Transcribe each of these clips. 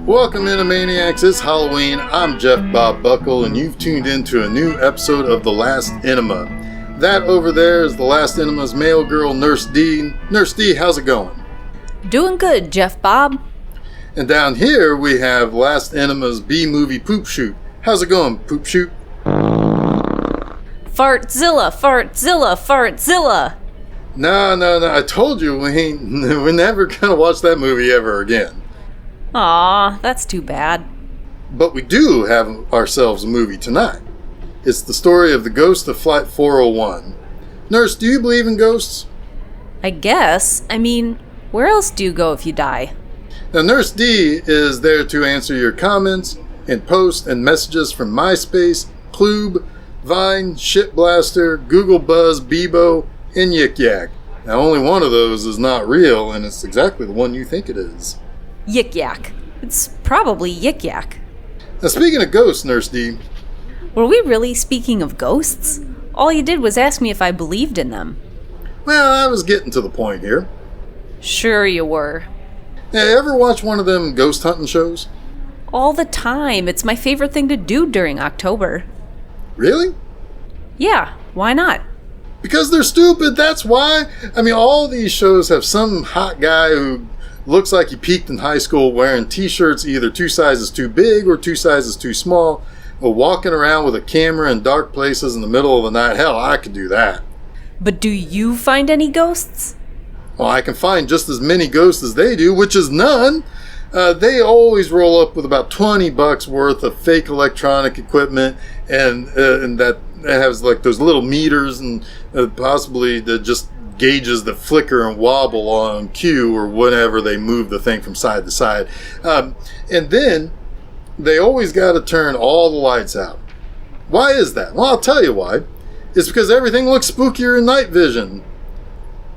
Welcome Enemaniacs, it's Halloween. I'm Geoff Bob Buckle, and you've tuned into a new episode of The Last Enema. That over there is The Last Enema's male girl, Nurse D. Nurse D, how's it going? Doing good, Geoff Bob. And down here we have Last Enema's B-Movie Poop Shoot. How's it going, Poop Shoot? Fartzilla, fartzilla, fartzilla. No, I told you we're never gonna watch that movie ever again. Aw, that's too bad. But we do have ourselves a movie tonight. It's the story of the ghost of Flight 401. Nurse, do you believe in ghosts? I guess. I mean, where else do you go if you die? Now, Nurse D is there to answer your comments and posts and messages from MySpace, Klube, Vine, Shitblaster, Google Buzz, Bebo, and Yik Yak. Now, only one of those is not real, and it's exactly the one you think it is. Yik Yak. It's probably Yik Yak. Now, speaking of ghosts, Nurse D. Were we really speaking of ghosts? All you did was ask me if I believed in them. Well, I was getting to the point here. Sure you were. Hey, ever watch one of them ghost hunting shows? All the time. It's my favorite thing to do during October. Really? Yeah, why not? Because they're stupid, that's why. I mean, all these shows have some hot guy who looks like he peaked in high school wearing t-shirts either 2 sizes too big or 2 sizes too small, or walking around with a camera in dark places in the middle of the night. Hell, I could do that. But do you find any ghosts? Well, I can find just as many ghosts as they do, which is none. They always roll up with about $20 worth of fake electronic equipment, and that has like those little meters and possibly just gauges that flicker and wobble on cue or whenever they move the thing from side to side. And then they always got to turn all the lights out. Why is that? Well, I'll tell you why. It's because everything looks spookier in night vision.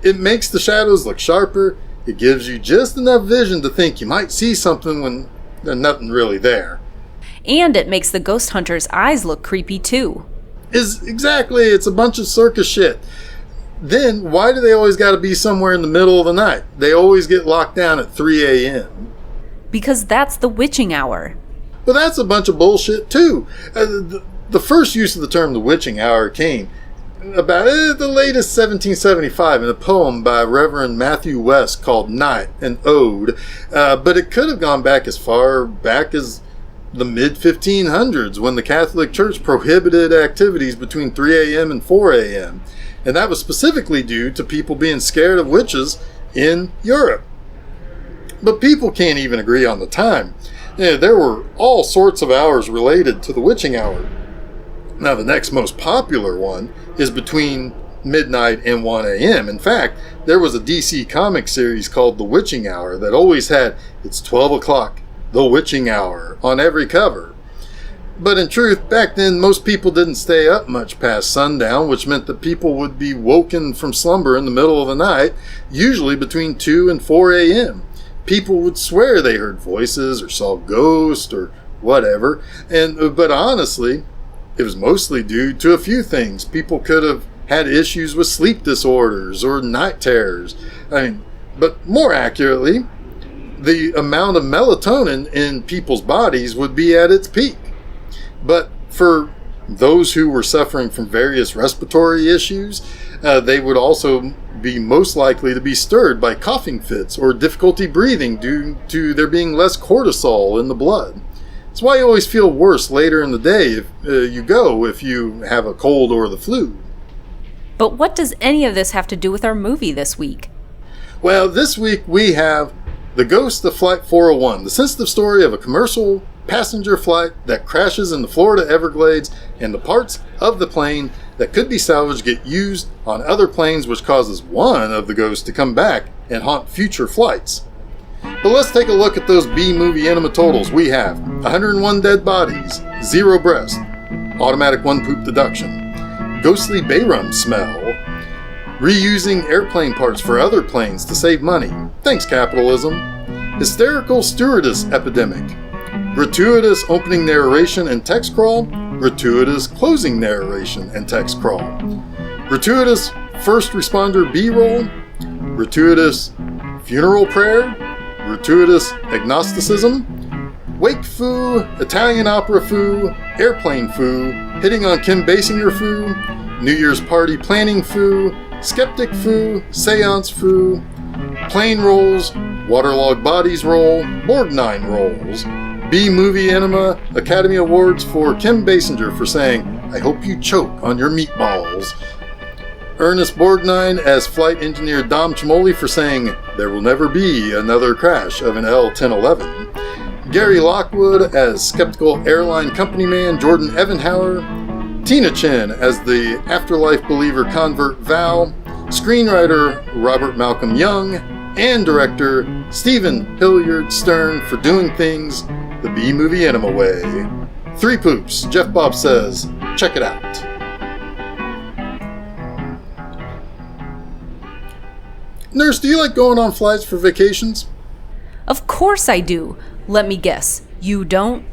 It makes the shadows look sharper. It gives you just enough vision to think you might see something when there's nothing really there. And it makes the ghost hunter's eyes look creepy too. Exactly, it's a bunch of circus shit. Then, why do they always got to be somewhere in the middle of the night? They always get locked down at 3 a.m. Because that's the witching hour. But that's a bunch of bullshit too. The first use of the term the witching hour came about the latest 1775 in a poem by Reverend Matthew West called Night, an Ode. But it could have gone back as far back as the mid-1500s when the Catholic Church prohibited activities between 3 a.m. and 4 a.m. And that was specifically due to people being scared of witches in Europe. But people can't even agree on the time. There were all sorts of hours related to the witching hour. Now, the next most popular one is between midnight and 1 a.m. In fact, there was a DC comic series called The Witching Hour that always had "It's 12 o'clock, The Witching Hour" on every cover. But in truth, back then, most people didn't stay up much past sundown, which meant that people would be woken from slumber in the middle of the night, usually between 2 and 4 a.m. People would swear they heard voices or saw ghosts or whatever, but honestly, it was mostly due to a few things. People could have had issues with sleep disorders or night terrors. But more accurately, the amount of melatonin in people's bodies would be at its peak. But for those who were suffering from various respiratory issues, they would also be most likely to be stirred by coughing fits or difficulty breathing due to there being less cortisol in the blood. That's why you always feel worse later in the day if you have a cold or the flu. But what does any of this have to do with our movie this week? Well, this week we have The Ghost of Flight 401, the sensitive story of a commercial passenger flight that crashes in the Florida Everglades, and the parts of the plane that could be salvaged get used on other planes, which causes one of the ghosts to come back and haunt future flights. But let's take a look at those B-Movie Enema totals. We have 101 dead bodies, 0 breasts, automatic 1 poop deduction, ghostly Bayrum smell, reusing airplane parts for other planes to save money, thanks capitalism, hysterical stewardess epidemic, gratuitous opening narration and text crawl, gratuitous closing narration and text crawl, gratuitous first responder B-roll, gratuitous funeral prayer, gratuitous agnosticism, Wake foo, Italian opera foo, airplane foo, hitting on Kim Basinger foo, New Year's party planning foo, skeptic foo, seance foo, plane rolls, waterlogged bodies roll, Borgnine rolls, B-Movie Enema Academy Awards for Kim Basinger for saying, "I hope you choke on your meatballs." Ernest Borgnine as Flight Engineer Dom Chmoli for saying, "There will never be another crash of an L-1011." Gary Lockwood as Skeptical Airline Company Man Jordan Evenhauer. Tina Chen as the Afterlife Believer convert Val. Screenwriter Robert Malcolm Young. And director Stephen Hilliard Stern for doing things the B-Movie Enema way. 3 poops, Jeff Bob says, check it out. Nurse, do you like going on flights for vacations? Of course I do. Let me guess. You don't?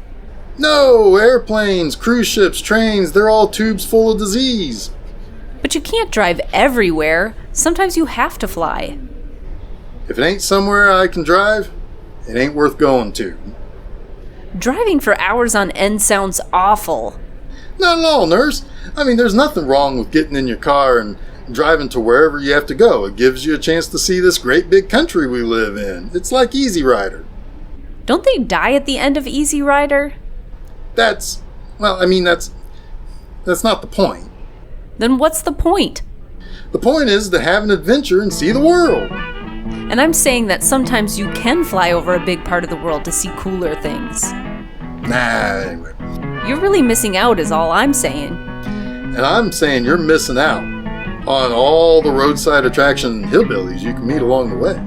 No, airplanes, cruise ships, trains, they're all tubes full of disease. But you can't drive everywhere. Sometimes you have to fly. If it ain't somewhere I can drive, it ain't worth going to. Driving for hours on end sounds awful. Not at all, nurse. I mean, there's nothing wrong with getting in your car and driving to wherever you have to go. It gives you a chance to see this great big country we live in. It's like Easy Rider. Don't they die at the end of Easy Rider? That's not the point. Then what's the point? The point is to have an adventure and see the world. And I'm saying that sometimes you can fly over a big part of the world to see cooler things. Nah, anyway. You're really missing out is all I'm saying. And I'm saying you're missing out on all the roadside attraction hillbillies you can meet along the way.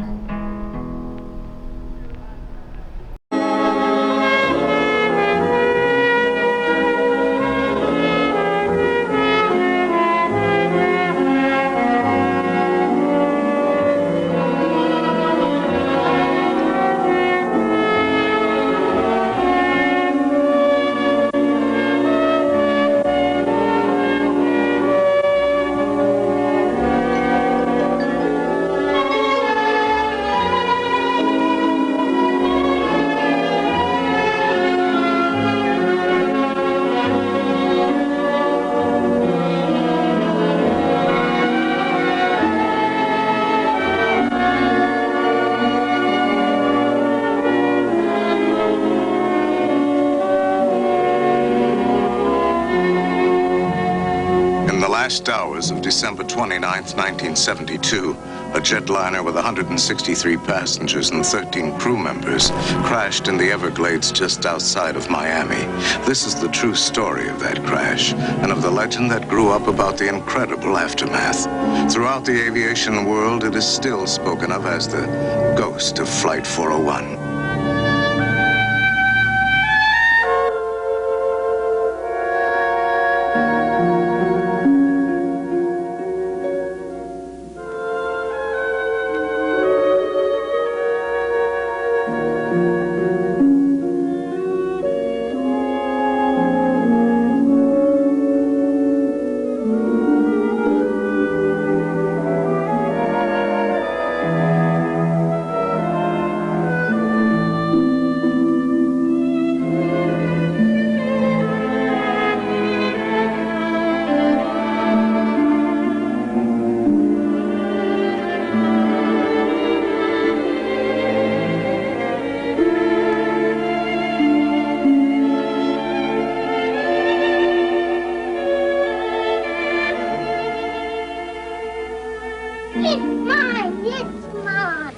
Last hours of December 29th, 1972, a jetliner with 163 passengers and 13 crew members crashed in the Everglades just outside of Miami. This is the true story of that crash and of the legend that grew up about the incredible aftermath. Throughout the aviation world, it is still spoken of as the ghost of Flight 401.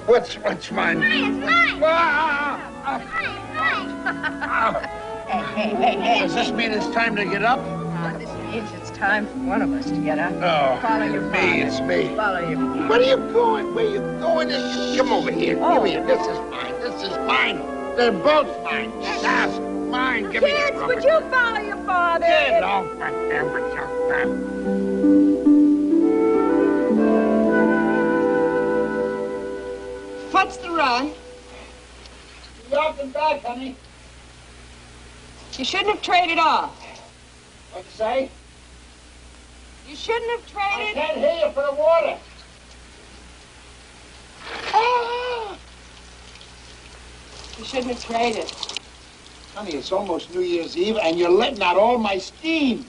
What's mine? Mine, mine. Hey. Does this mean it's time to get up? This means it's time for one of us to get up. Oh, Follow your father. it's me. Follow your father. Where are you going? Where are you going? Come over here. Oh. Give me it. This is mine. This is mine. They're both mine. Yes, mine. Give me the Kids, rubber. would you follow your father? Get off of there with your crap. What's the run? Be off and back, honey. You shouldn't have traded off. What'd you say? You shouldn't have I traded. can't hear you for the water. You shouldn't have traded. Honey, it's almost New Year's Eve, and you're letting out all my steam.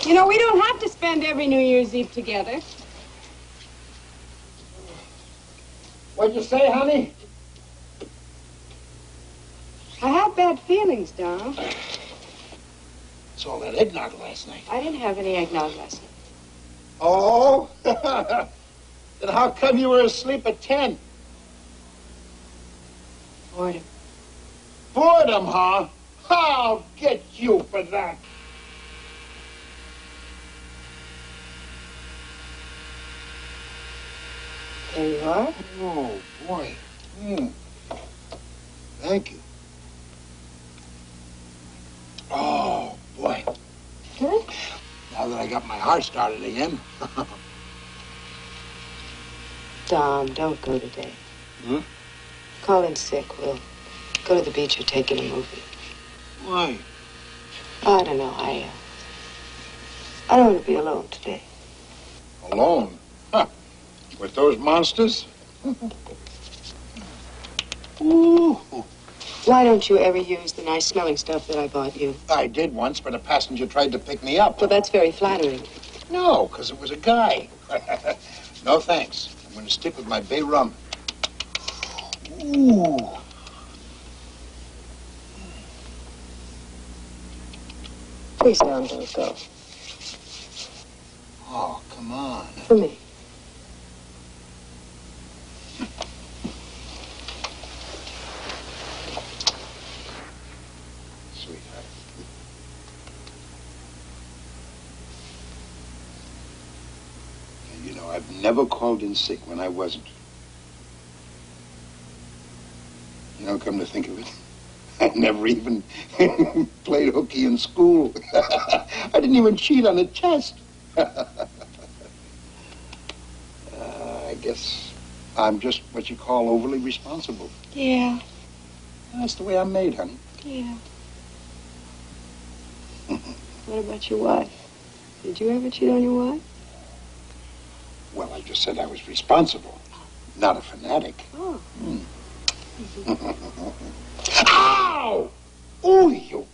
You know, we don't have to spend every New Year's Eve together. What'd you say, honey? I have bad feelings, Dom. It's all that eggnog last night. I didn't have any eggnog last night. Oh? Then how come you were asleep at 10? Boredom. Boredom, huh? I'll get you for that. There you are. Oh, boy. Thank you. Oh, boy. Huh? Now that I got my heart started again. Dom, don't go today. Hmm? Call in sick. We'll go to the beach or take in a movie. Why? I don't know. I don't want to be alone today. Alone? Huh. With those monsters? Ooh. Why don't you ever use the nice smelling stuff that I bought you? I did once, but a passenger tried to pick me up. Well, that's very flattering. No, because it was a guy. No, thanks. I'm going to stick with my bay rum. Ooh. Please, Dom, don't go. Oh, come on. For me. Sweetheart. And you know, I've never called in sick when I wasn't. You know, come to think of it, I never even played hooky in school. I didn't even cheat on a test. I guess I'm just what you call overly responsible. Yeah. That's the way I'm made, honey. Yeah. What about your wife? Did you ever cheat on your wife? Well, I just said I was responsible, not a fanatic. Oh. Ow! Ooh, you.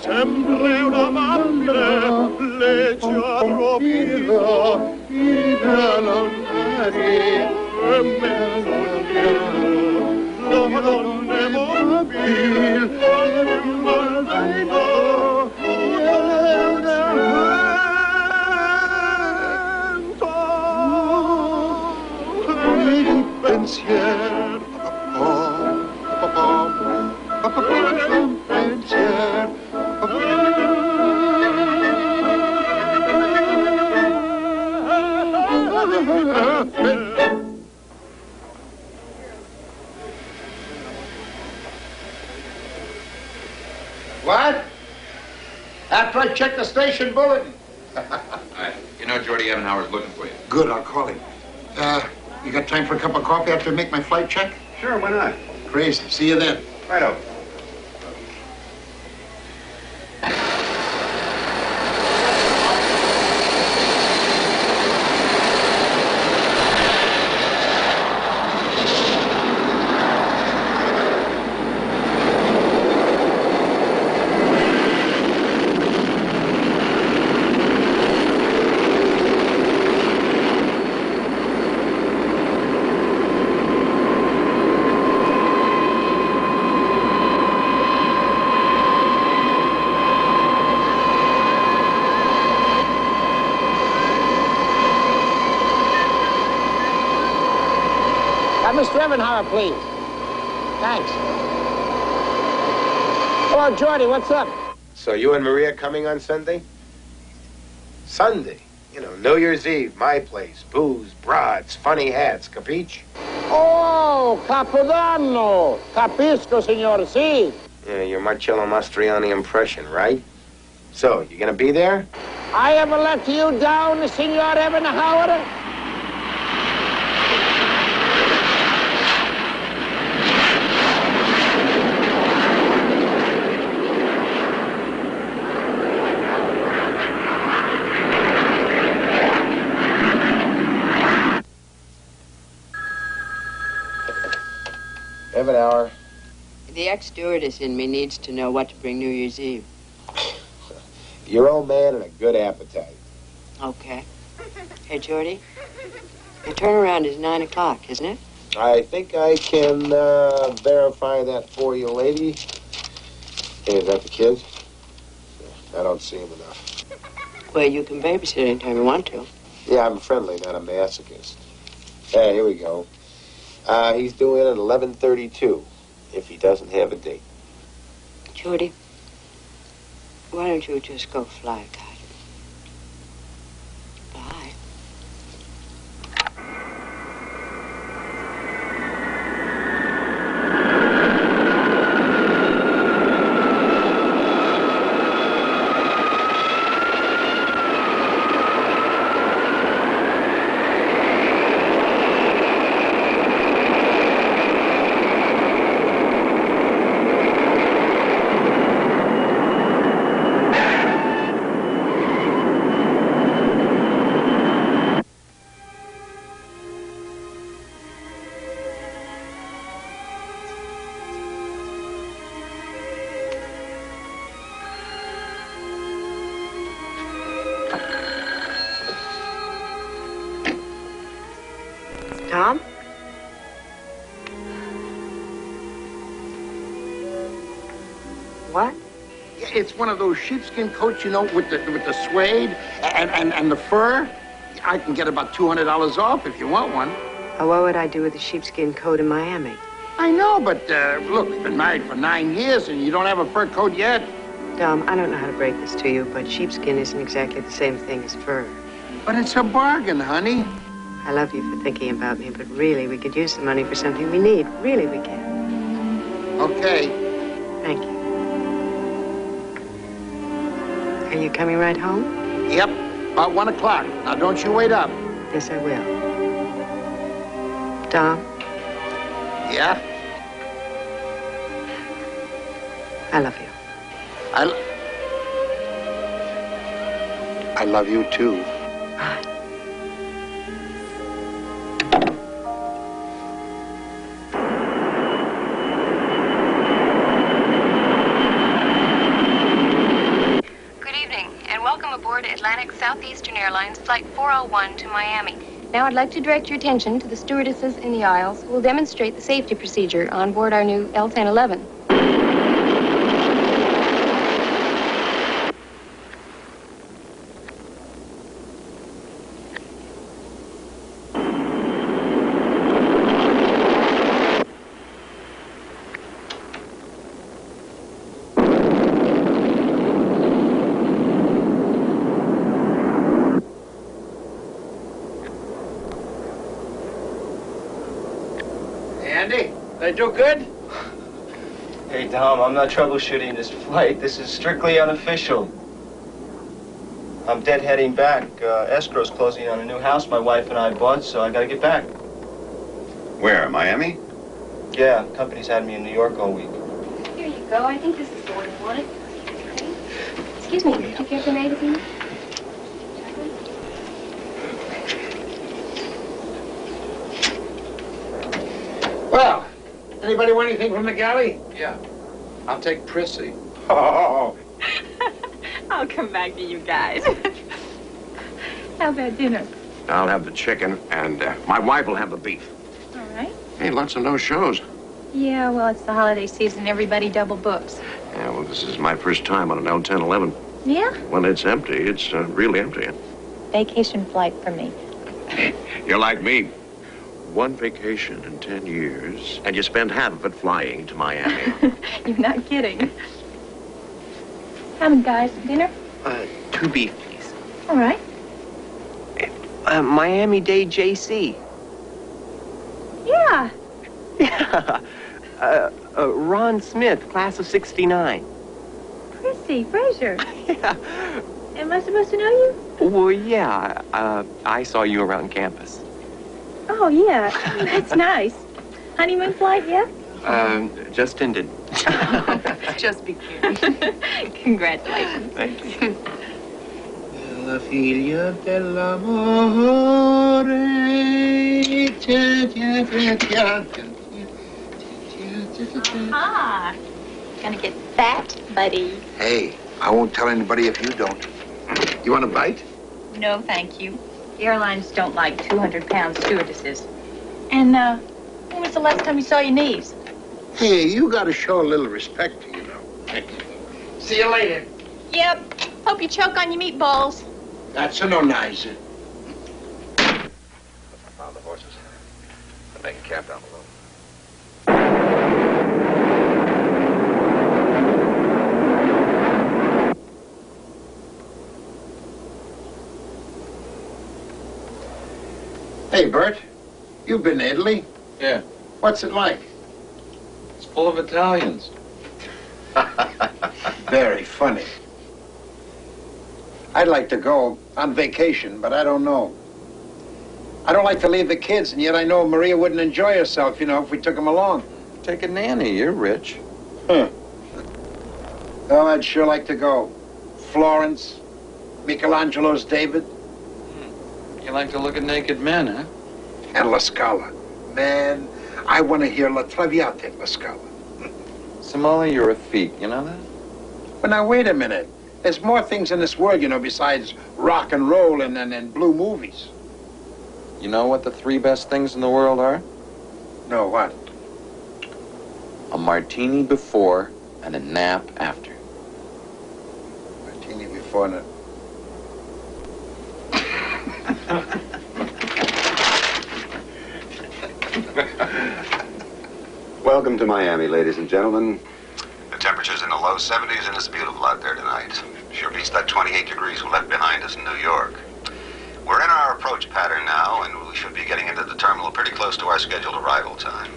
Sempre una madre leggia tropira in allonare e mezzo la donna mobile e malvento il pensiero il pensiero What? After I check the station bulletin. You know, Jordy Ebenhauer's looking for you. Good, I'll call him. You got time for a cup of coffee after I make my flight check? Sure, why not? Crazy. See you then. Righto. Mr. Ebenhauer, please. Thanks. Hello, Jordy, what's up? So you and Maria coming on Sunday? Sunday? You know, New Year's Eve, my place. Booze, broads, funny hats, capiche? Oh, Capodanno. Capisco, signor, sì. Yeah, your Marcello Mastroianni impression, right? So, you gonna be there? I ever let you down, Senor Evan Howard? Have an hour. The ex-stewardess in me needs to know what to bring New Year's Eve. Your old man and a good appetite. Okay. Hey, Jordy, your turnaround is 9 o'clock, isn't it? I think I can verify that for you, lady. Hey, is that the kid? I don't see him enough. Well, you can babysit anytime you want to. Yeah, I'm friendly, not a masochist. Hey, here we go. He's due in at 11:32, if he doesn't have a date. Jordy, why don't you just go fly a kite? Bye. Tom? What? Yeah, it's one of those sheepskin coats, you know, with the suede and the fur. I can get about $200 off if you want one. What would I do with a sheepskin coat in Miami? I know, but look, we've been married for 9 years and you don't have a fur coat yet. Tom, I don't know how to break this to you, but sheepskin isn't exactly the same thing as fur. But it's a bargain, honey. I love you for thinking about me, but really, we could use the money for something we need. Really, we can. Okay. Thank you. Are you coming right home? Yep, about 1 o'clock. Now, don't you wait up. Yes, I will. Tom? Yeah? I love you. I love you, too. Bye. Aboard Atlantic Southeastern Airlines Flight 401 to Miami. Now I'd like to direct your attention to the stewardesses in the aisles who will demonstrate the safety procedure on board our new L-1011. Andy, they do good? Hey, Dom, I'm not troubleshooting this flight. This is strictly unofficial. I'm deadheading back. Escrow's closing on a new house my wife and I bought, so I gotta get back. Where, Miami? Yeah, company's had me in New York all week. Here you go. I think this is the one you wanted. Excuse me, did you get the magazine? Well, anybody want anything from the galley? Yeah. I'll take Prissy. Oh. I'll come back to you guys. How about dinner? I'll have the chicken, and my wife will have the beef. All right. Hey, lots of no shows. Yeah, well, it's the holiday season. Everybody double books. Yeah, well, this is my first time on an L-1011. Yeah? When it's empty, it's really empty. Vacation flight for me. You're like me. One vacation in 10 years, and you spend half of it flying to Miami. You're not kidding. How many guys for dinner? 2 beef, please. All right. Miami-Dade JC. Yeah. Yeah. Ron Smith, class of '69. Prissy. Tracy, Fraser. Yeah. Am I supposed to know you? Well, yeah. I saw you around campus. Oh, yeah. That's nice. Honeymoon flight yet? Just ended. Just beginning. Congratulations. Thank you. La figlia dell'amore. Ah, gonna get fat, buddy. Hey, I won't tell anybody if you don't. You want a bite? No, thank you. Airlines don't like 200-pound stewardesses. And, when was the last time you saw your knees? Hey, you gotta show a little respect, you know. See you later. Yep. Hope you choke on your meatballs. That's so nice. Found the horses. They're making camp down below. Hey, Bert, you've been to Italy? Yeah. What's it like? It's full of Italians. Very funny. I'd like to go on vacation, but I don't know. I don't like to leave the kids, and yet I know Maria wouldn't enjoy herself, you know, if we took them along. Take a nanny. You're rich. Huh. Well, I'd sure like to go. Florence, Michelangelo's David. You like to look at naked men, huh? And La Scala. Man, I want to hear La Traviata at La Scala. Somalia, you're a freak. You know that? But now, wait a minute. There's more things in this world, you know, besides rock and roll and blue movies. You know what the 3 best things in the world are? No, what? A martini before and a nap after. Martini before and a... Welcome to Miami, ladies and gentlemen. The temperature's in the low 70s and it's beautiful out there tonight. Sure beats that 28 degrees we left behind us in New York. We're in our approach pattern now, and we should be getting into the terminal pretty close to our scheduled arrival time.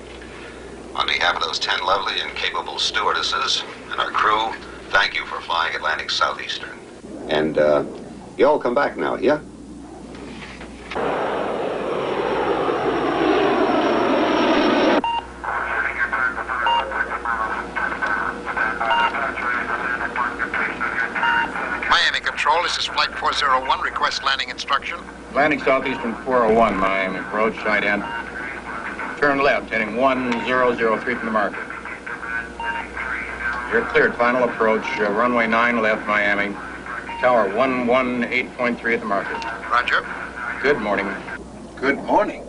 On behalf of those 10 lovely and capable stewardesses and our crew, thank you for flying Atlantic Southeastern. And, you all come back now, yeah? Miami Control, this is Flight 401. Request landing instruction. Atlantic Southeastern 401, Miami approach, ident. Turn left, heading 1003 from the marker. You're cleared, final approach, runway 9 left, Miami. Tower 118.3 at the marker. Roger. Good morning. Good morning.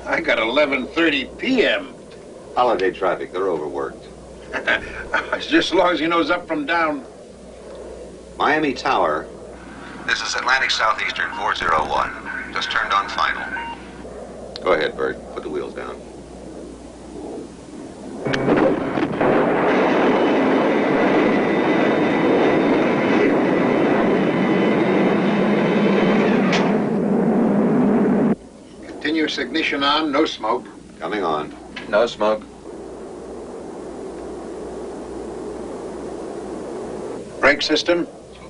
I got 11:30 p.m. Holiday traffic, they're overworked. Just as long as he knows up from down. Miami Tower, this is Atlantic Southeastern 401. Just turned on final. Go ahead, Bert. Put the wheels down. Continuous ignition on, no smoke. Coming on. No smoke. Brake system,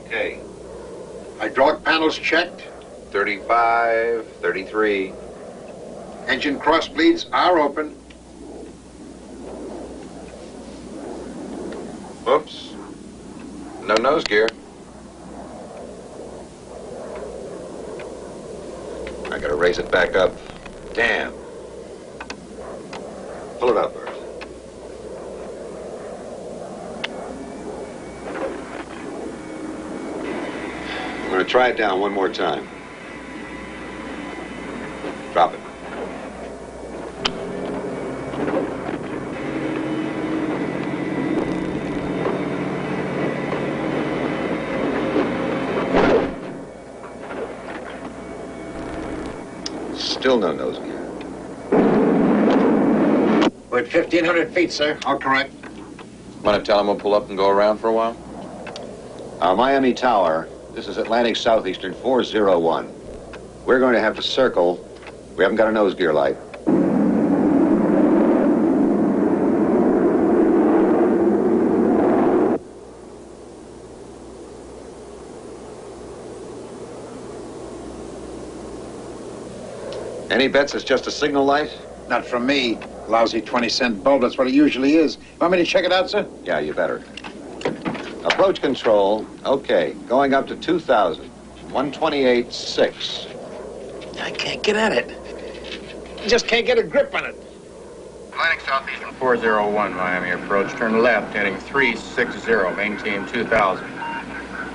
Okay. hydraulic panels checked. 35, 33. Engine cross bleeds are open. Whoops. No nose gear. I gotta raise it back up. Damn. Pull it up, Bert. I'm gonna try it down one more time. Drop it. Still no nose gear. We're at 1,500 feet, sir. All correct. Want to tell him we'll pull up and go around for a while? Miami Tower, this is Atlantic Southeastern 401. We're going to have to circle. We haven't got a nose gear light. Any bets it's just a signal light? Not from me. Lousy 20-cent bulb, that's what it usually is. Want me to check it out, sir? Yeah, you better. Approach control. Okay, going up to 2,000. 128.6. I can't get at it. Just can't get a grip on it. Atlantic Southeastern 401, Miami approach. Turn left, heading 360. Maintain 2,000.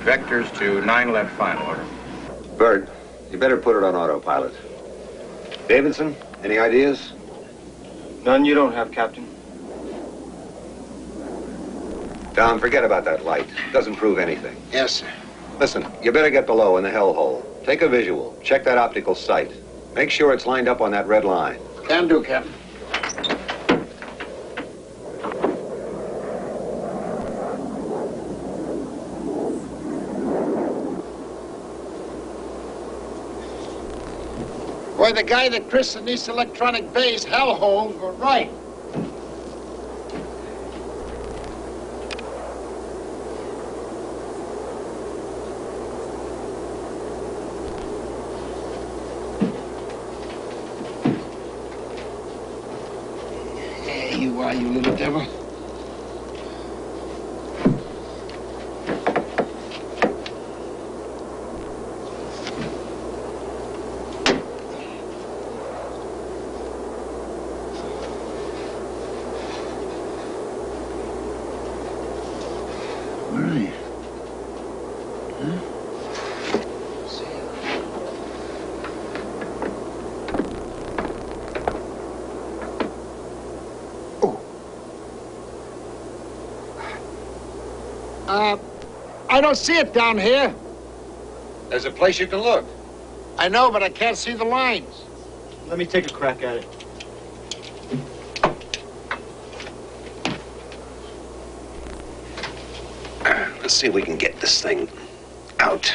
Vectors to 9 left final. Over. Bird, you better put it on autopilot. Davidson, any ideas? None you don't have, Captain. Tom, forget about that light. Doesn't prove anything. Yes, sir. Listen, you better get below in the hellhole. Take a visual. Check that optical sight. Make sure it's lined up on that red line. Can do, Captain. Boy, the guy that christened these electronic bays hellholes were right. There you are, you little devil. Where are you? Huh? I don't see it down here. There's a place you can look. I know, but I can't see the lines. Let me take a crack at it. Let's see if we can get this thing out.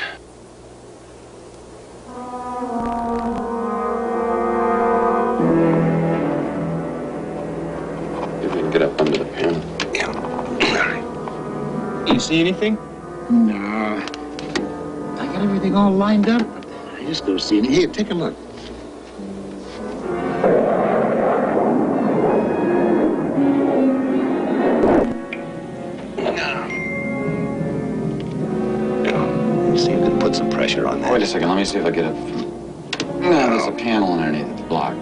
If we can get up under the panel. Yeah. All right. You see anything? No. I got everything all lined up, but I just don't see any. Here, take a look. See if we can put some pressure on that. Wait a second, let me see if I get it. No, there's a panel underneath. It's blocked.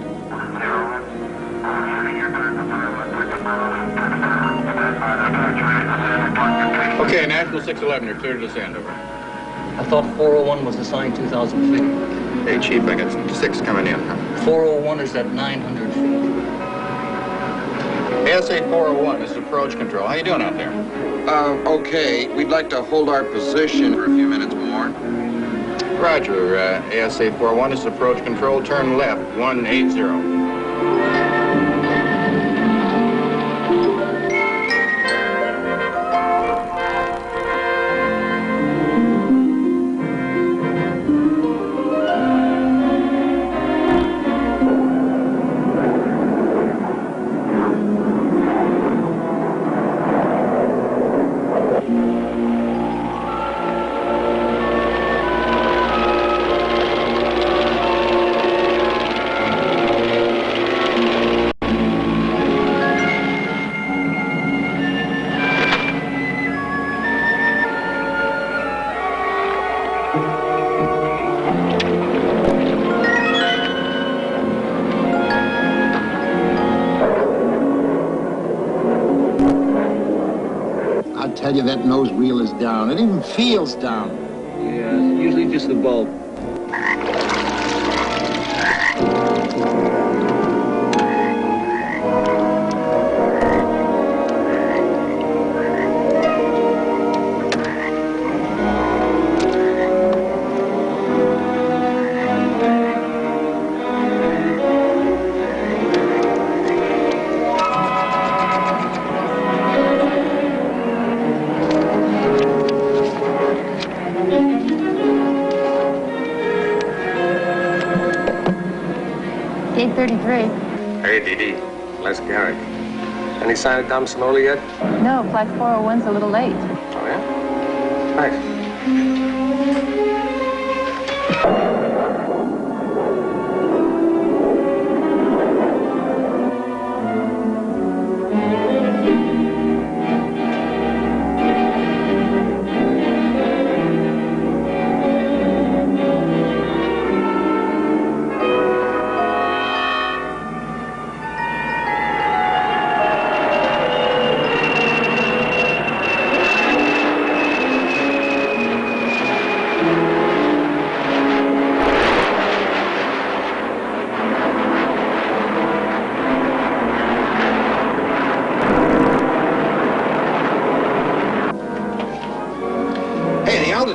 Okay, National 611, you're clear to descend. Over. I thought 401 was assigned 2,000 feet. Hey, Chief, I got 6 coming in. 401 is at 900 feet. ASA 401, this is approach control. How you doing out there? Okay. We'd like to hold our position for a few minutes more. Roger, ASA 401, this is approach control. Turn left, 180. Tell you that nose reel is down. It even feels down. Yeah, usually just the bulb. Gate 33. Hey, Dee Dee. Les Garrett. Any sign of Dom Sonoli yet? No, flight 401's a little late. Oh, yeah? Thanks.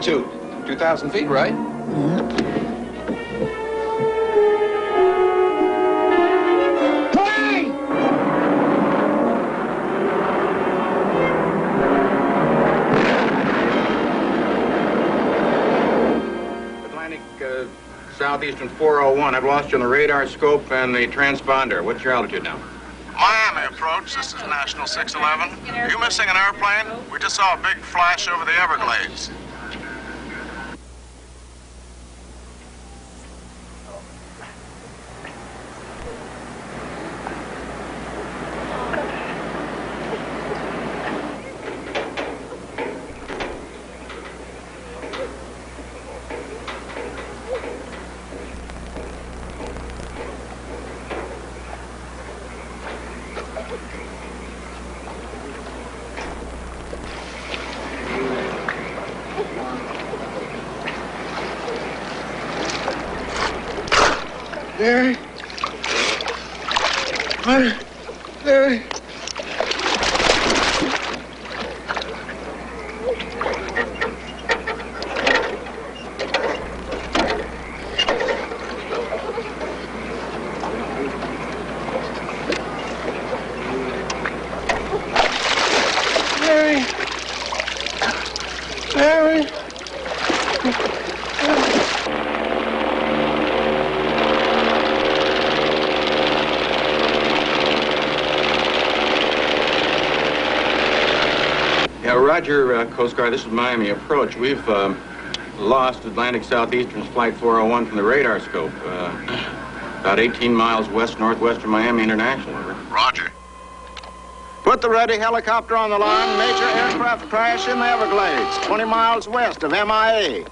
Altitude? 2,000 feet, right? Southeastern 401. I've lost you on the radar scope and the transponder. What's your altitude now? Miami approach. This is National 611. Are you missing an airplane? We just saw a big flash over the Everglades. Larry? Larry? Larry? Roger, Coast Guard. This is Miami approach. We've lost Atlantic Southeastern's Flight 401 from the radar scope. About 18 miles west-northwest of Miami International. Roger. Put the ready helicopter on the line. Major aircraft crash in the Everglades, 20 miles west of MIA.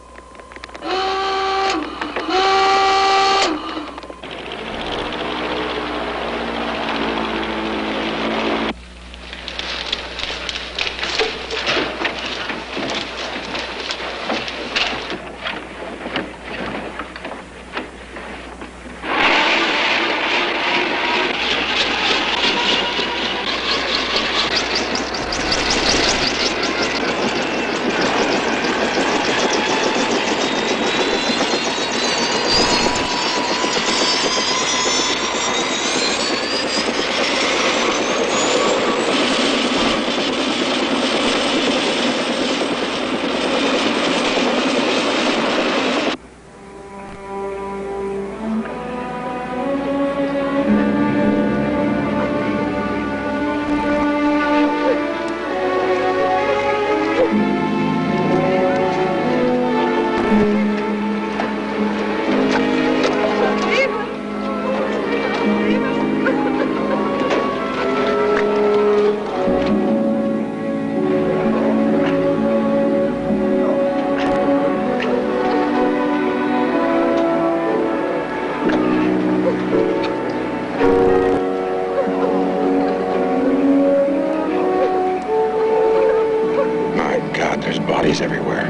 Bodies everywhere.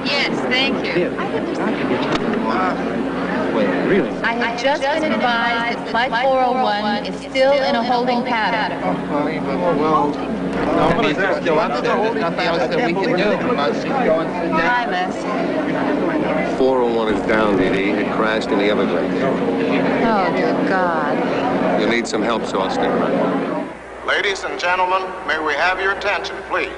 Yes, thank you. I have just been advised that Flight 401 is still in a holding pattern. No, if they're still up there, there's nothing else that we can do. Hi, Les. 401 is down, Dee. It crashed in the Everglades. Oh, dear God. You'll need some help, so I'll stick around. Ladies and gentlemen, may we have your attention, please?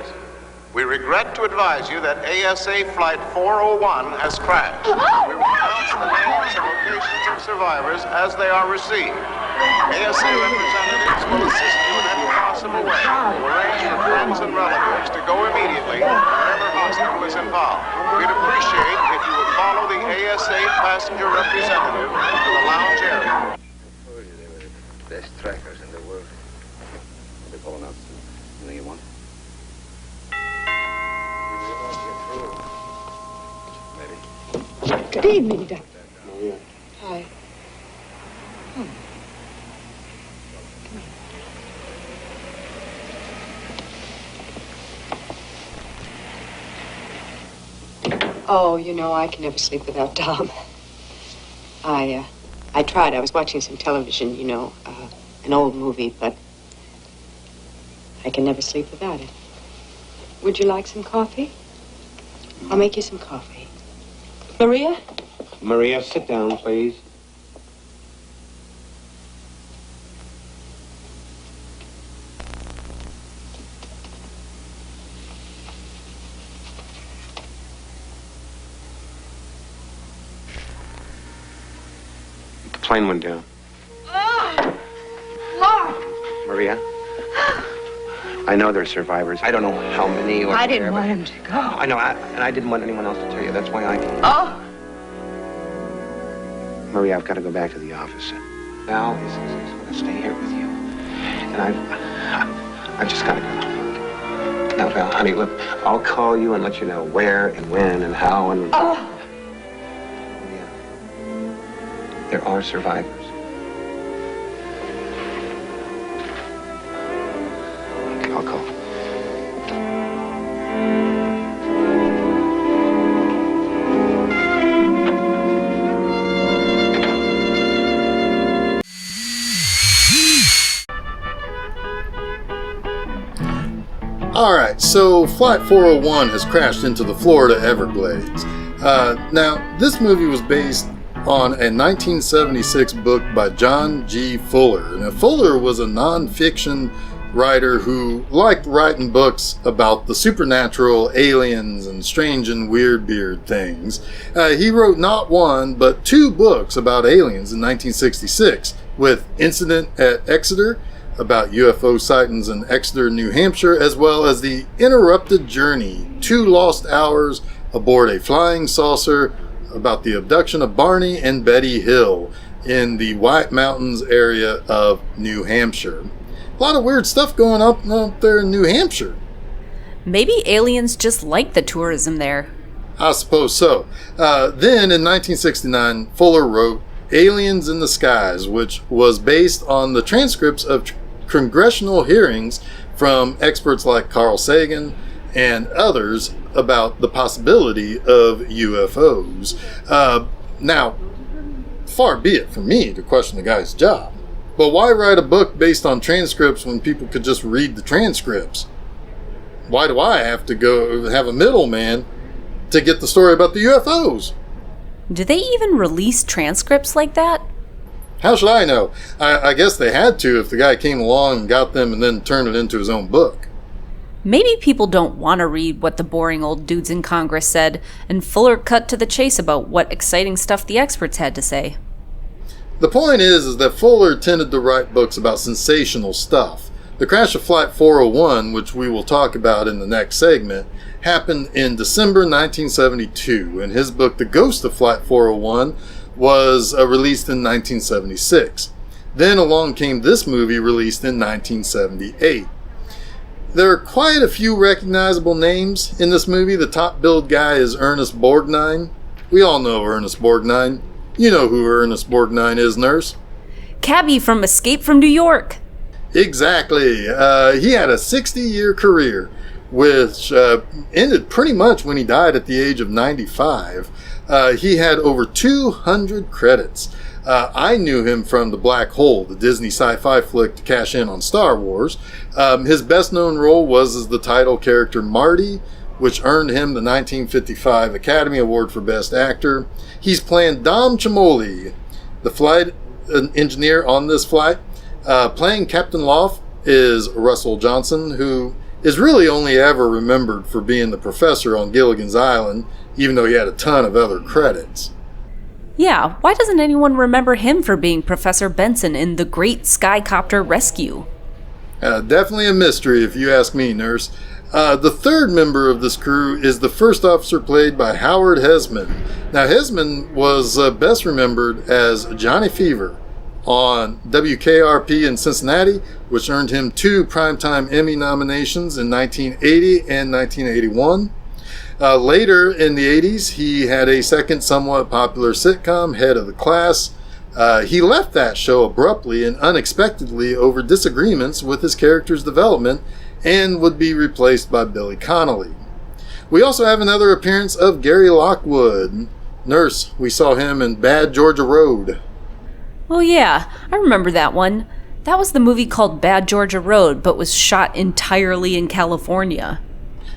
We regret to advise you that ASA Flight 401 has crashed. We will announce the names and locations of survivors as they are received. ASA representatives will assist you in any possible way to arrange for friends and relatives to go immediately wherever hospital is involved. We'd appreciate if you would follow the ASA passenger representative to the lounge area. I told you they were the best trackers in the world. They're pulling out soon. You know you want? Good evening, Doctor. Hi. Oh, you know, I can never sleep without Tom. I I tried. I was watching some television, you know, an old movie, but I can never sleep without it. Would you like some coffee? I'll make you some coffee. Maria? Maria, sit down, please. The plane went down. Maria? I know there are survivors. I don't know how many or I didn't where, want him to go. I know, and I didn't want anyone else to tell you. That's why I... Oh! Maria, I've got to go back to the office. Val is going to stay here with you. And I've just got to go. Now, Val, honey, look, I'll call you and let you know where and when and how and... Oh! Maria, there are survivors. Okay, I'll call. Alright, so Flight 401 has crashed into the Florida Everglades. Now, this movie was based on a 1976 book by John G. Fuller. Now, Fuller was a non-fiction writer who liked writing books about the supernatural, aliens, and strange and weird things. He wrote not one, but 2 books about aliens in 1966, with Incident at Exeter, about UFO sightings in Exeter, New Hampshire, as well as The Interrupted Journey, 2 Lost Hours Aboard a Flying Saucer, about the abduction of Barney and Betty Hill in the White Mountains area of New Hampshire. A lot of weird stuff going on up there in New Hampshire. Maybe aliens just like the tourism there. I suppose so. Then in 1969, Fuller wrote Aliens in the Skies, which was based on the transcripts of congressional hearings from experts like Carl Sagan and others about the possibility of UFOs. Now, far be it from me to question the guy's job, but why write a book based on transcripts when people could just read the transcripts? Why do I have to go have a middleman to get the story about the UFOs? Do they even release transcripts like that? How should I know? I guess they had to if the guy came along and got them and then turned it into his own book. Maybe people don't want to read what the boring old dudes in Congress said, and Fuller cut to the chase about what exciting stuff the experts had to say. The point is that Fuller tended to write books about sensational stuff. The crash of Flight 401, which we will talk about in the next segment, happened in December 1972, and his book The Ghost of Flight 401 was released in 1976. Then along came this movie, released in 1978. There are quite a few recognizable names in this movie. The top billed guy is Ernest Borgnine. We all know Ernest Borgnine. You know who Ernest Borgnine is, nurse. Cabby from Escape from New York. Exactly. He had a 60-year career, which ended pretty much when he died at the age of 95. He had over 200 credits. I knew him from The Black Hole, the Disney sci-fi flick to cash in on Star Wars. His best-known role was as the title character Marty, which earned him the 1955 Academy Award for Best Actor. He's playing Dom Chamoli, the flight engineer on this flight. Playing Captain Loft is Russell Johnson, who is really only ever remembered for being the professor on Gilligan's Island, even though he had a ton of other credits. Yeah, why doesn't anyone remember him for being Professor Benson in The Great Skycopter Rescue? Definitely a mystery, if you ask me, nurse. The third member of this crew is the first officer, played by Howard Hesseman. Now, Hesseman was best remembered as Johnny Fever on WKRP in Cincinnati, which earned him 2 Primetime Emmy nominations in 1980 and 1981. Later in the 80s, he had a second somewhat popular sitcom, Head of the Class. He left that show abruptly and unexpectedly over disagreements with his character's development and would be replaced by Billy Connolly. We also have another appearance of Gary Lockwood. Nurse, we saw him in Bad Georgia Road. Oh yeah, I remember that one. That was the movie called Bad Georgia Road, but was shot entirely in California.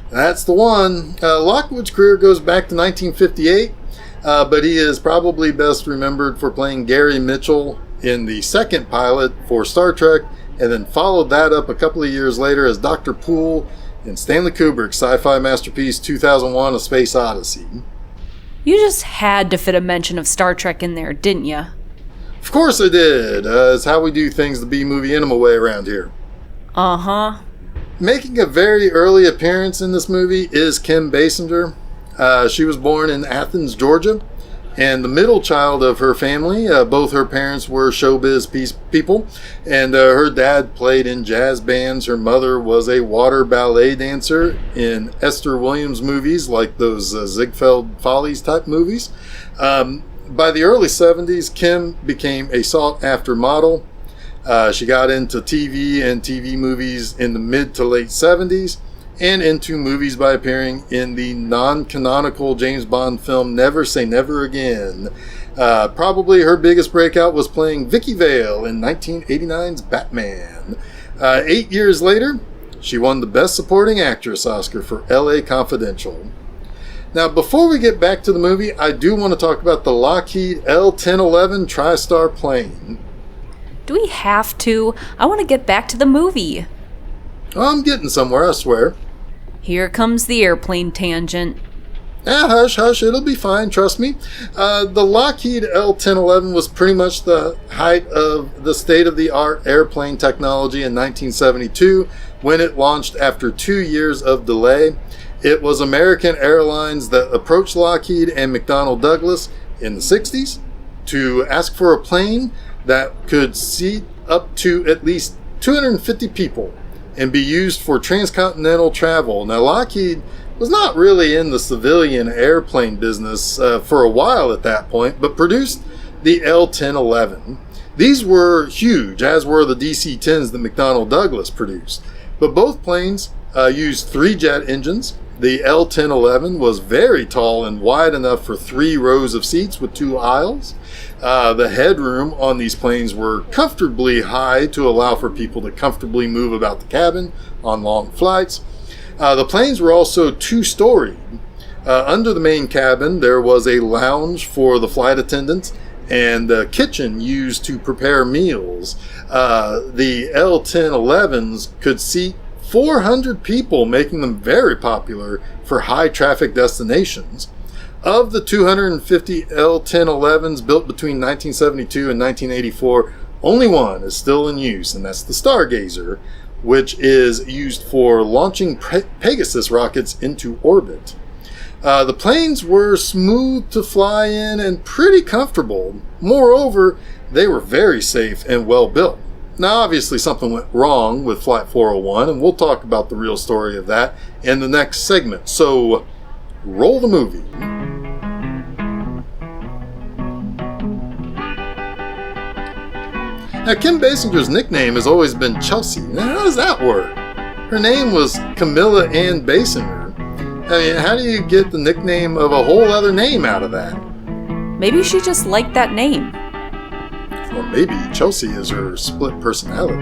That's the one. Lockwood's career goes back to 1958, but he is probably best remembered for playing Gary Mitchell in the second pilot for Star Trek, and then followed that up a couple of years later as Dr. Poole in Stanley Kubrick's sci-fi masterpiece 2001: A Space Odyssey. You just had to fit a mention of Star Trek in there, didn't you? Of course I did. It's how we do things the B-Movie Enema way around here. Uh-huh. Making a very early appearance in this movie is Kim Basinger. She was born in Athens, Georgia, and the middle child of her family. Both her parents were showbiz people, and her dad played in jazz bands. Her mother was a water ballet dancer in Esther Williams movies, like those Ziegfeld Follies type movies. By the early 70s, Kim became a sought-after model. She got into TV and TV movies in the mid to late 70s, and into movies by appearing in the non-canonical James Bond film Never Say Never Again. Probably her biggest breakout was playing Vicky Vale in 1989's Batman. 8 years later, she won the Best Supporting Actress Oscar for L.A. Confidential. Now, before we get back to the movie, I do want to talk about the Lockheed L-1011 TriStar plane. Do we have to? I want to get back to the movie. I'm getting somewhere, I swear. Here comes the airplane tangent. Hush, hush, it'll be fine, trust me. The Lockheed L-1011 was pretty much the height of the state-of-the-art airplane technology in 1972 when it launched after 2 years of delay. It was American Airlines that approached Lockheed and McDonnell Douglas in the 60s to ask for a plane that could seat up to at least 250 people and be used for transcontinental travel. Now, Lockheed was not really in the civilian airplane business for a while at that point, but produced the L-1011. These were huge, as were the DC-10s that McDonnell Douglas produced. But both planes used 3 jet engines. The L-1011 was very tall and wide enough for 3 rows of seats with 2 aisles. The headroom on these planes were comfortably high to allow for people to comfortably move about the cabin on long flights. The planes were also 2-story. Under the main cabin, there was a lounge for the flight attendants and a kitchen used to prepare meals. The L-1011s could seat 400 people, making them very popular for high traffic destinations. Of the 250 L-1011s built between 1972 and 1984, only one is still in use, and that's the Stargazer, which is used for launching Pegasus rockets into orbit. The planes were smooth to fly in and pretty comfortable. Moreover, they were very safe and well built. Now, obviously, something went wrong with Flight 401, and we'll talk about the real story of that in the next segment. So, roll the movie. Now, Kim Basinger's nickname has always been Chelsea. Now, how does that work? Her name was Camilla Ann Basinger. I mean, how do you get the nickname of a whole other name out of that? Maybe she just liked that name. Or maybe Chelsea is her split personality.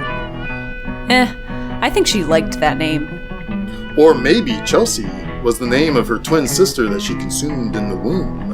I think she liked that name. Or maybe Chelsea was the name of her twin sister that she consumed in the womb.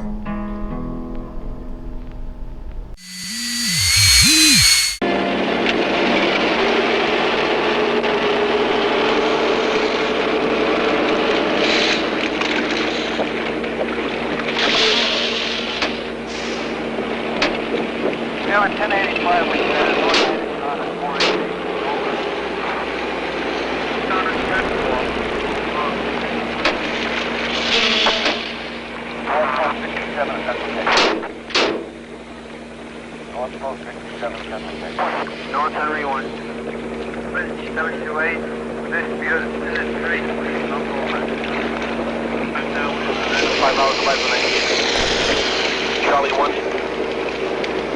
Charlie 1.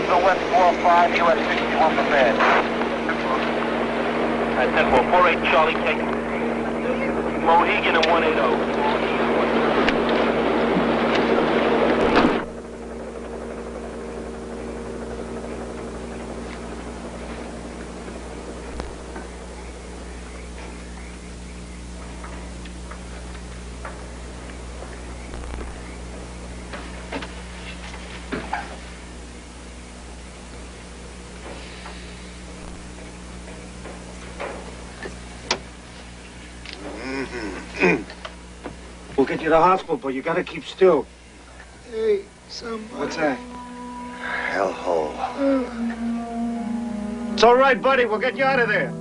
Northwest 405, US 61 prepared. At 10-4, 48 Charlie, take Mohegan and 180. We'll get you to the hospital, but you gotta keep still. Hey, somebody. What's that? Hellhole. It's all right, buddy. We'll get you out of there.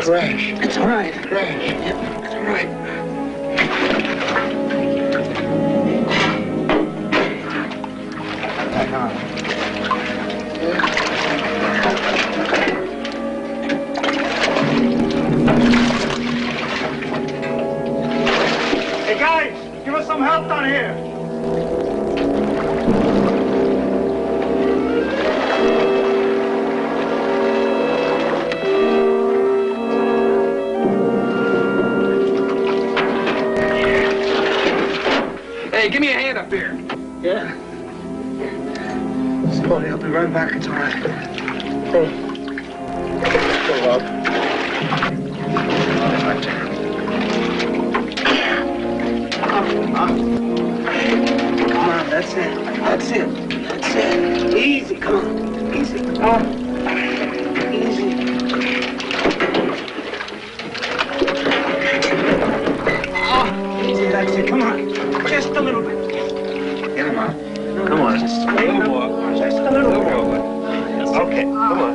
Crash. It's all right. Crash. Yep, it's all right. Hang on. Hey, guys, give us some help down here. Hey, give me a hand up here. Yeah? Slowly, I'll be right back. It's all right. Go up. Come on, that's it. That's it. That's it. Easy, come on. Easy. Easy. Easy, that's it. Come on. Just a little bit. Get him out. Come on. Just a little more. Just a little more. Okay, come on.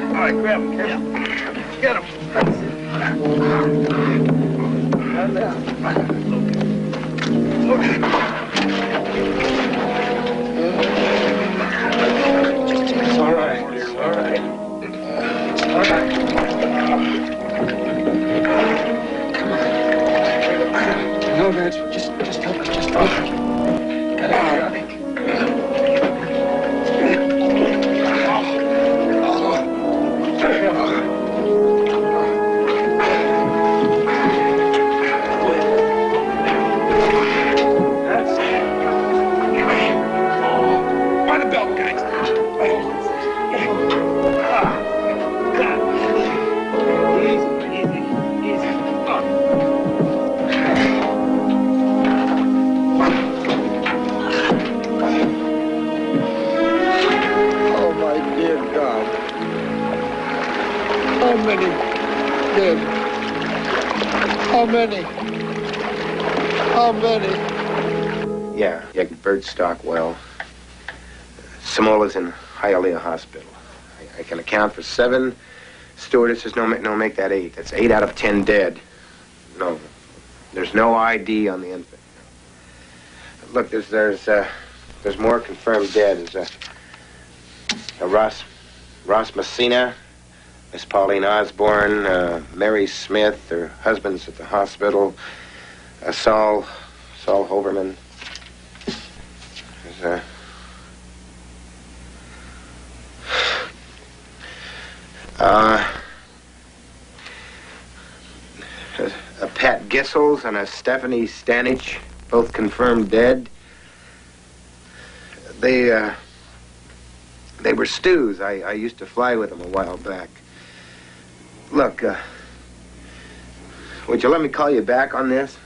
All right, grab him. Get him. It's all right. It's all right. It's all right. Come on. No, Reg, just help us. Just help us. By the belt, guys. Oh, my dear God. How many dead? How many? How many? Yeah, Bird Stockwell. Samola's in Hialeah Hospital. I can account for 7 stewardesses. No, make that 8. That's 8 out of 10 dead. No, there's no ID on the infant. Look, there's more confirmed dead. There's Ross Messina, Miss Pauline Osborne, Mary Smith. Her husband's at the hospital. Saul Hoverman. There's a Pat Gissels and a Stephanie Stanich, both confirmed dead. They were stews. I used to fly with them a while back. Look, would you let me call you back on this?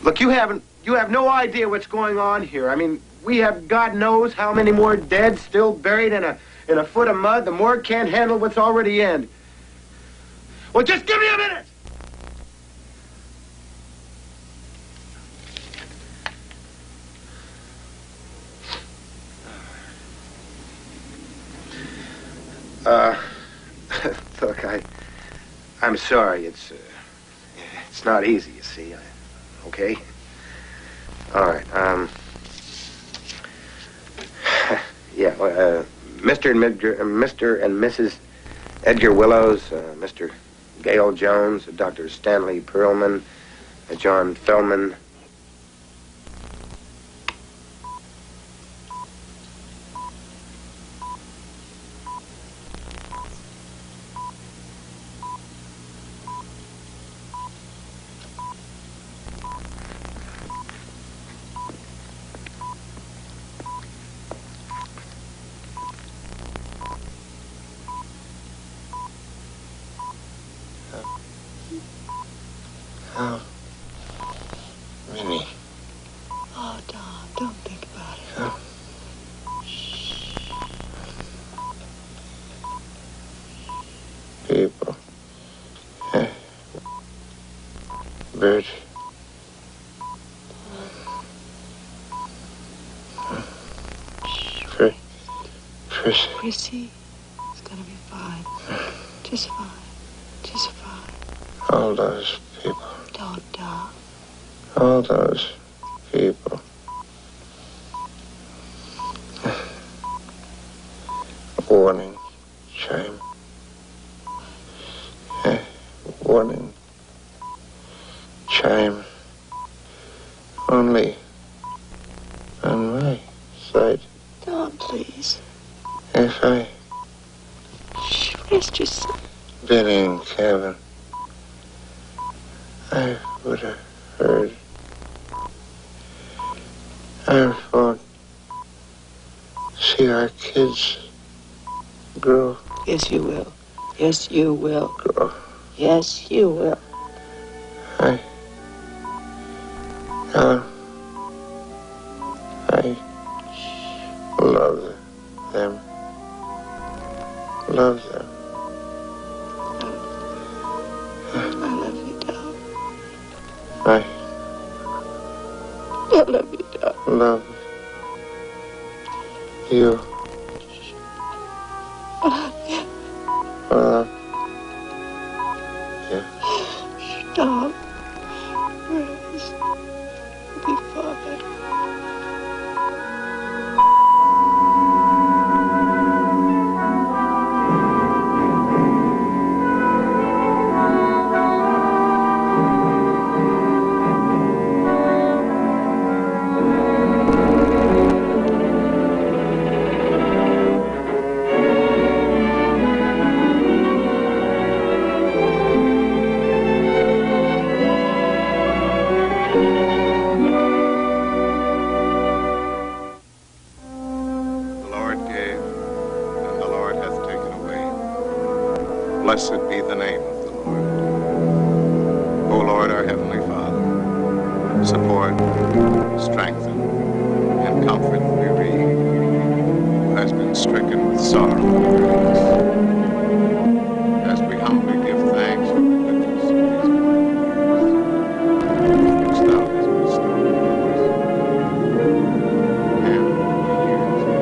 Look, you have no idea what's going on here. I mean, we have God knows how many more dead still buried in a foot of mud. The morgue can't handle what's already in. Well, just give me a minute! Look, I'm sorry. It's It's not easy, you see. Okay? All right, yeah, Mr. and Mrs. Edgar Willows, Mr. Gail Jones, Dr. Stanley Perlman, John Fellman. How many? Oh, Tom, don't think about it. How people? Bert. Chrissy, it's gonna be fine. Just fine. Just fine. All those people. Don't, Tom. All those people. Warning, chime. Warning, chime. Only on my side. Tom, please. If I Shh, rest yourself. been in cabin, I would have heard. I thought, see our kids grow. Yes, you will. Yes, you will. Grow. Yes, you will. Ellen, I love them. Love them. I love you, Tom. I love you, Tom. love you. Love you. Tom. Rest. Be fine. Blessed be the name of the Lord. O Lord, our Heavenly Father, support, strengthen, and comfort the bereaved who has been stricken with sorrow and grief. As we humbly give thanks for the goodness of these wonders which thou hast bestowed upon us, and the years of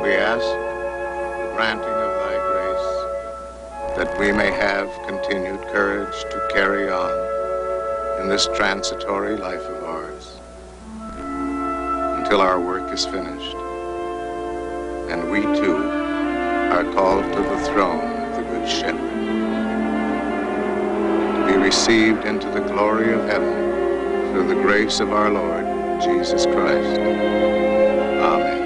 we ask the granting of thy grace, that we may have continued courage to carry on in this transitory life of ours until our work is finished, and we too are called to the throne of the Good Shepherd, to be received into the glory of heaven through the grace of our Lord Jesus Christ. Amen.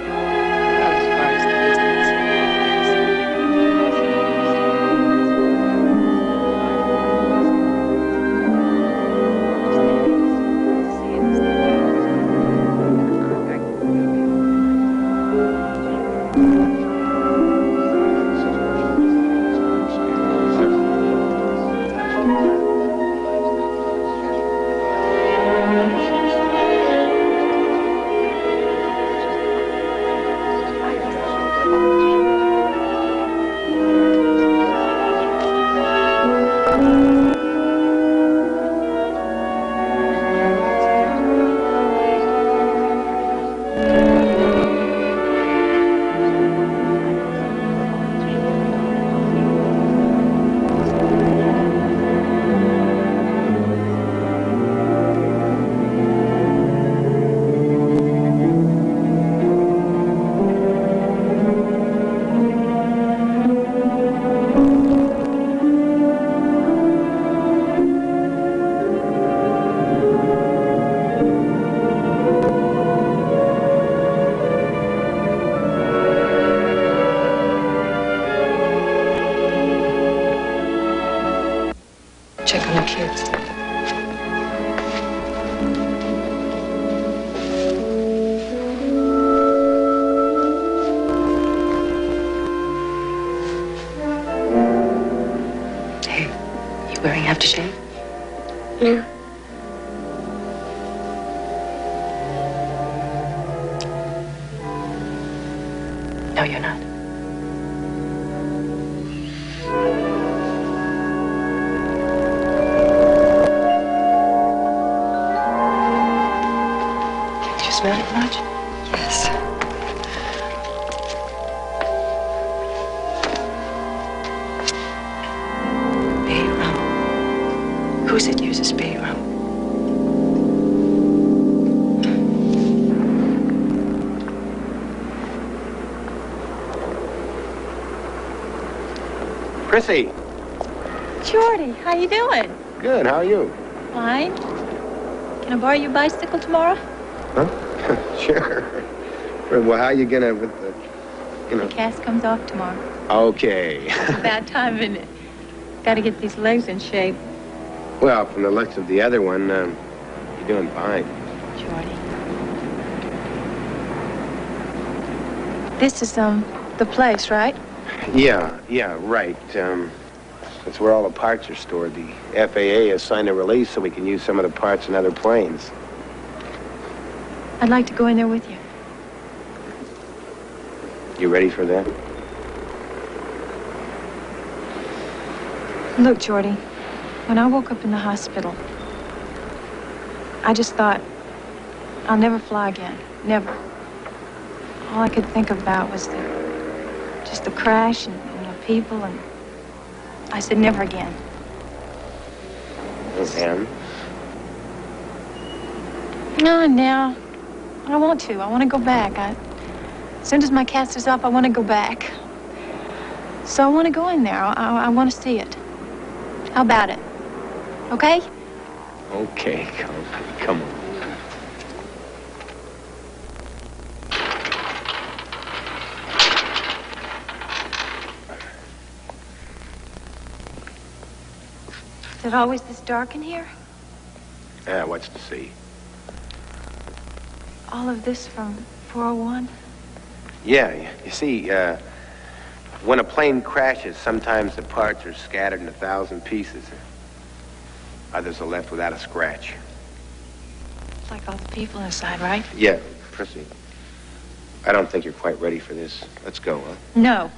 smell it much? Yes. Bay rum. Who's it uses bay rum? Chrissy. Jordy, how you doing? Good, how are you? Fine. Can I borrow your bicycle tomorrow? Huh? Sure. Well, how you gonna, with the, The cast comes off tomorrow. Okay. It's a bad time, isn't it? Got to get these legs in shape. Well, from the looks of the other one, you're doing fine. Jordy. This is, the place, right? Yeah, right. That's where all the parts are stored. The FAA has signed a release so we can use some of the parts in other planes. I'd like to go in there with you. You ready for that? Look, Jordy, when I woke up in the hospital, I just thought, I'll never fly again. Never. All I could think about was just the crash and the people, and I said never again. And? No, now. I want to. I want to go back. As soon as my cast is off, I want to go back. So I want to go in there. I want to see it. How about it? Okay? Okay, come on. Is it always this dark in here? Yeah, what's to see? All of this from 401? Yeah, you see, when a plane crashes, sometimes the parts are scattered in 1,000 pieces. Others are left without a scratch. It's like all the people inside, right? Yeah, Prissy. I don't think you're quite ready for this. Let's go, huh? No.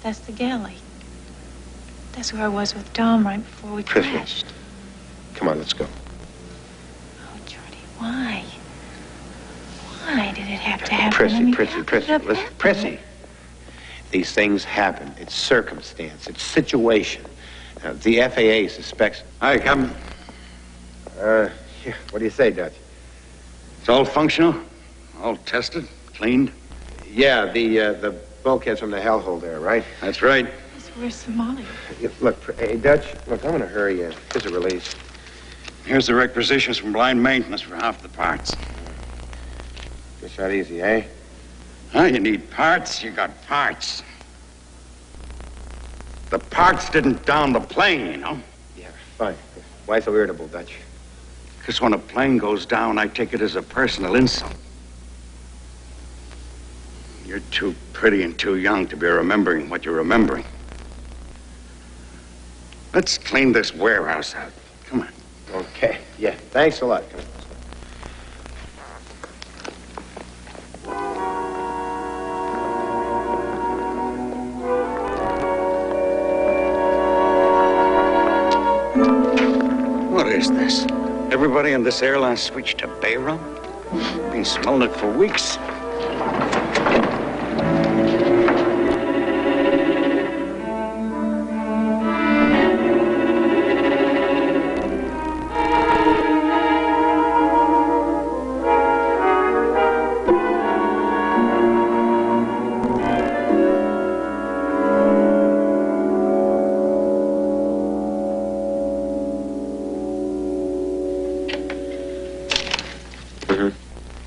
That's the galley. That's where I was with Dom right before we Prissy. crashed. Come on, let's go. Oh, Jordy, why? Why did it have to happen? Prissy, I mean, Prissy, how could Prissy, it have listen, happened? Prissy. These things happen. It's circumstance. It's situation. The FAA suspects... Hi, Captain. Yeah, what do you say, Dutch? It's all functional? All tested? Cleaned? Yeah, the bulkheads from the hellhole there, right? That's right. Where's Somalia? Look, hey, Dutch, look, I'm gonna hurry you. Here's a release. Here's the requisitions from blind maintenance for half the parts. It's not easy, eh? Huh? You need parts, you got parts. The parts didn't down the plane, you know? Yeah, fine. Why so irritable, Dutch? Because when a plane goes down, I take it as a personal insult. You're too pretty and too young to be remembering what you're remembering. Let's clean this warehouse out. Come on. Okay, yeah, thanks a lot. Come on. What is this? Everybody in this airline switched to bay rum? Been smelling it for weeks.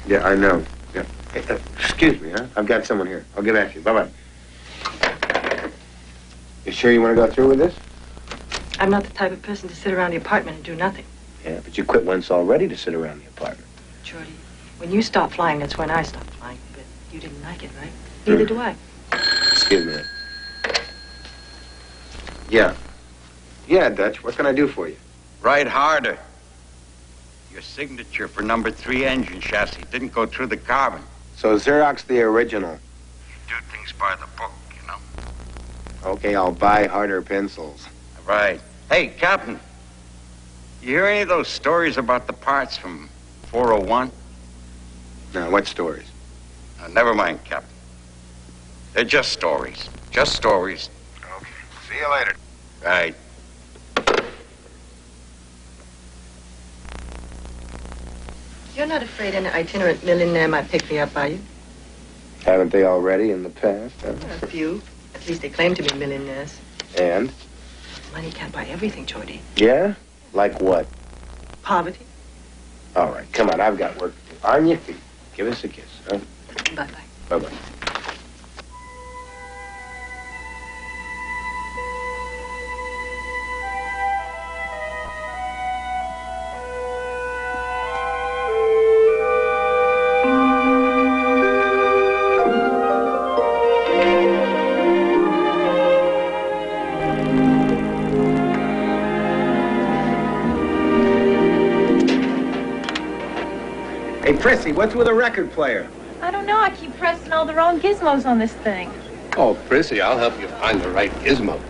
Yeah, I know. Yeah. Hey, excuse me, huh? I've got someone here. I'll get back to you. Bye-bye. You sure you want to go through with this? I'm not the type of person to sit around the apartment and do nothing. Yeah, but you quit once already to sit around the apartment. Jordy, when you stopped flying, that's when I stopped flying. But you didn't like it, right? Neither do I. Excuse me. Yeah. Yeah, Dutch. What can I do for you? Ride harder. Your signature for number 3 engine chassis didn't go through the carbon. So Xerox the original. You do things by the book, you know. Okay, I'll buy harder pencils. Right. Hey, Captain. You hear any of those stories about the parts from 401? Now, what stories? Never mind, Captain. They're just stories. Just stories. Okay. See you later. Right. You're not afraid an itinerant millionaire might pick me up, are you? Haven't they already in the past? Huh? A few. At least they claim to be millionaires. And? Money can't buy everything, Jordy. Yeah? Like what? Poverty. All right, come on, I've got work to do. On your feet. Give us a kiss, huh? Bye-bye. Bye-bye. Hey, Prissy, what's with a record player? I don't know. I keep pressing all the wrong gizmos on this thing. Oh, Prissy, I'll help you find the right gizmo.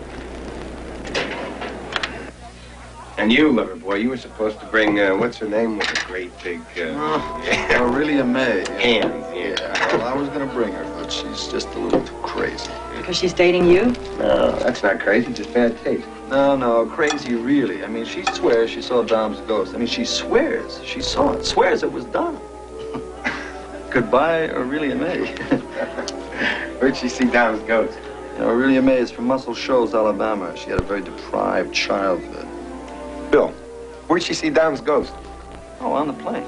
And you, lover boy, you were supposed to bring, what's her name with a great big, Aurelia May. Hands, yeah. Well, I was going to bring her, but she's just a little too crazy. Because she's dating you? No, that's not crazy, just bad taste. No, crazy really. I mean, she swears she saw Dom's ghost. I mean, she swears she saw it. Swears it was Dom. Goodbye, Aurelia May. Where'd she see Dom's ghost? You know, Aurelia May is from Muscle Shoals, Alabama. She had a very deprived childhood. Bill, where'd she see Dom's ghost? Oh, on the plane.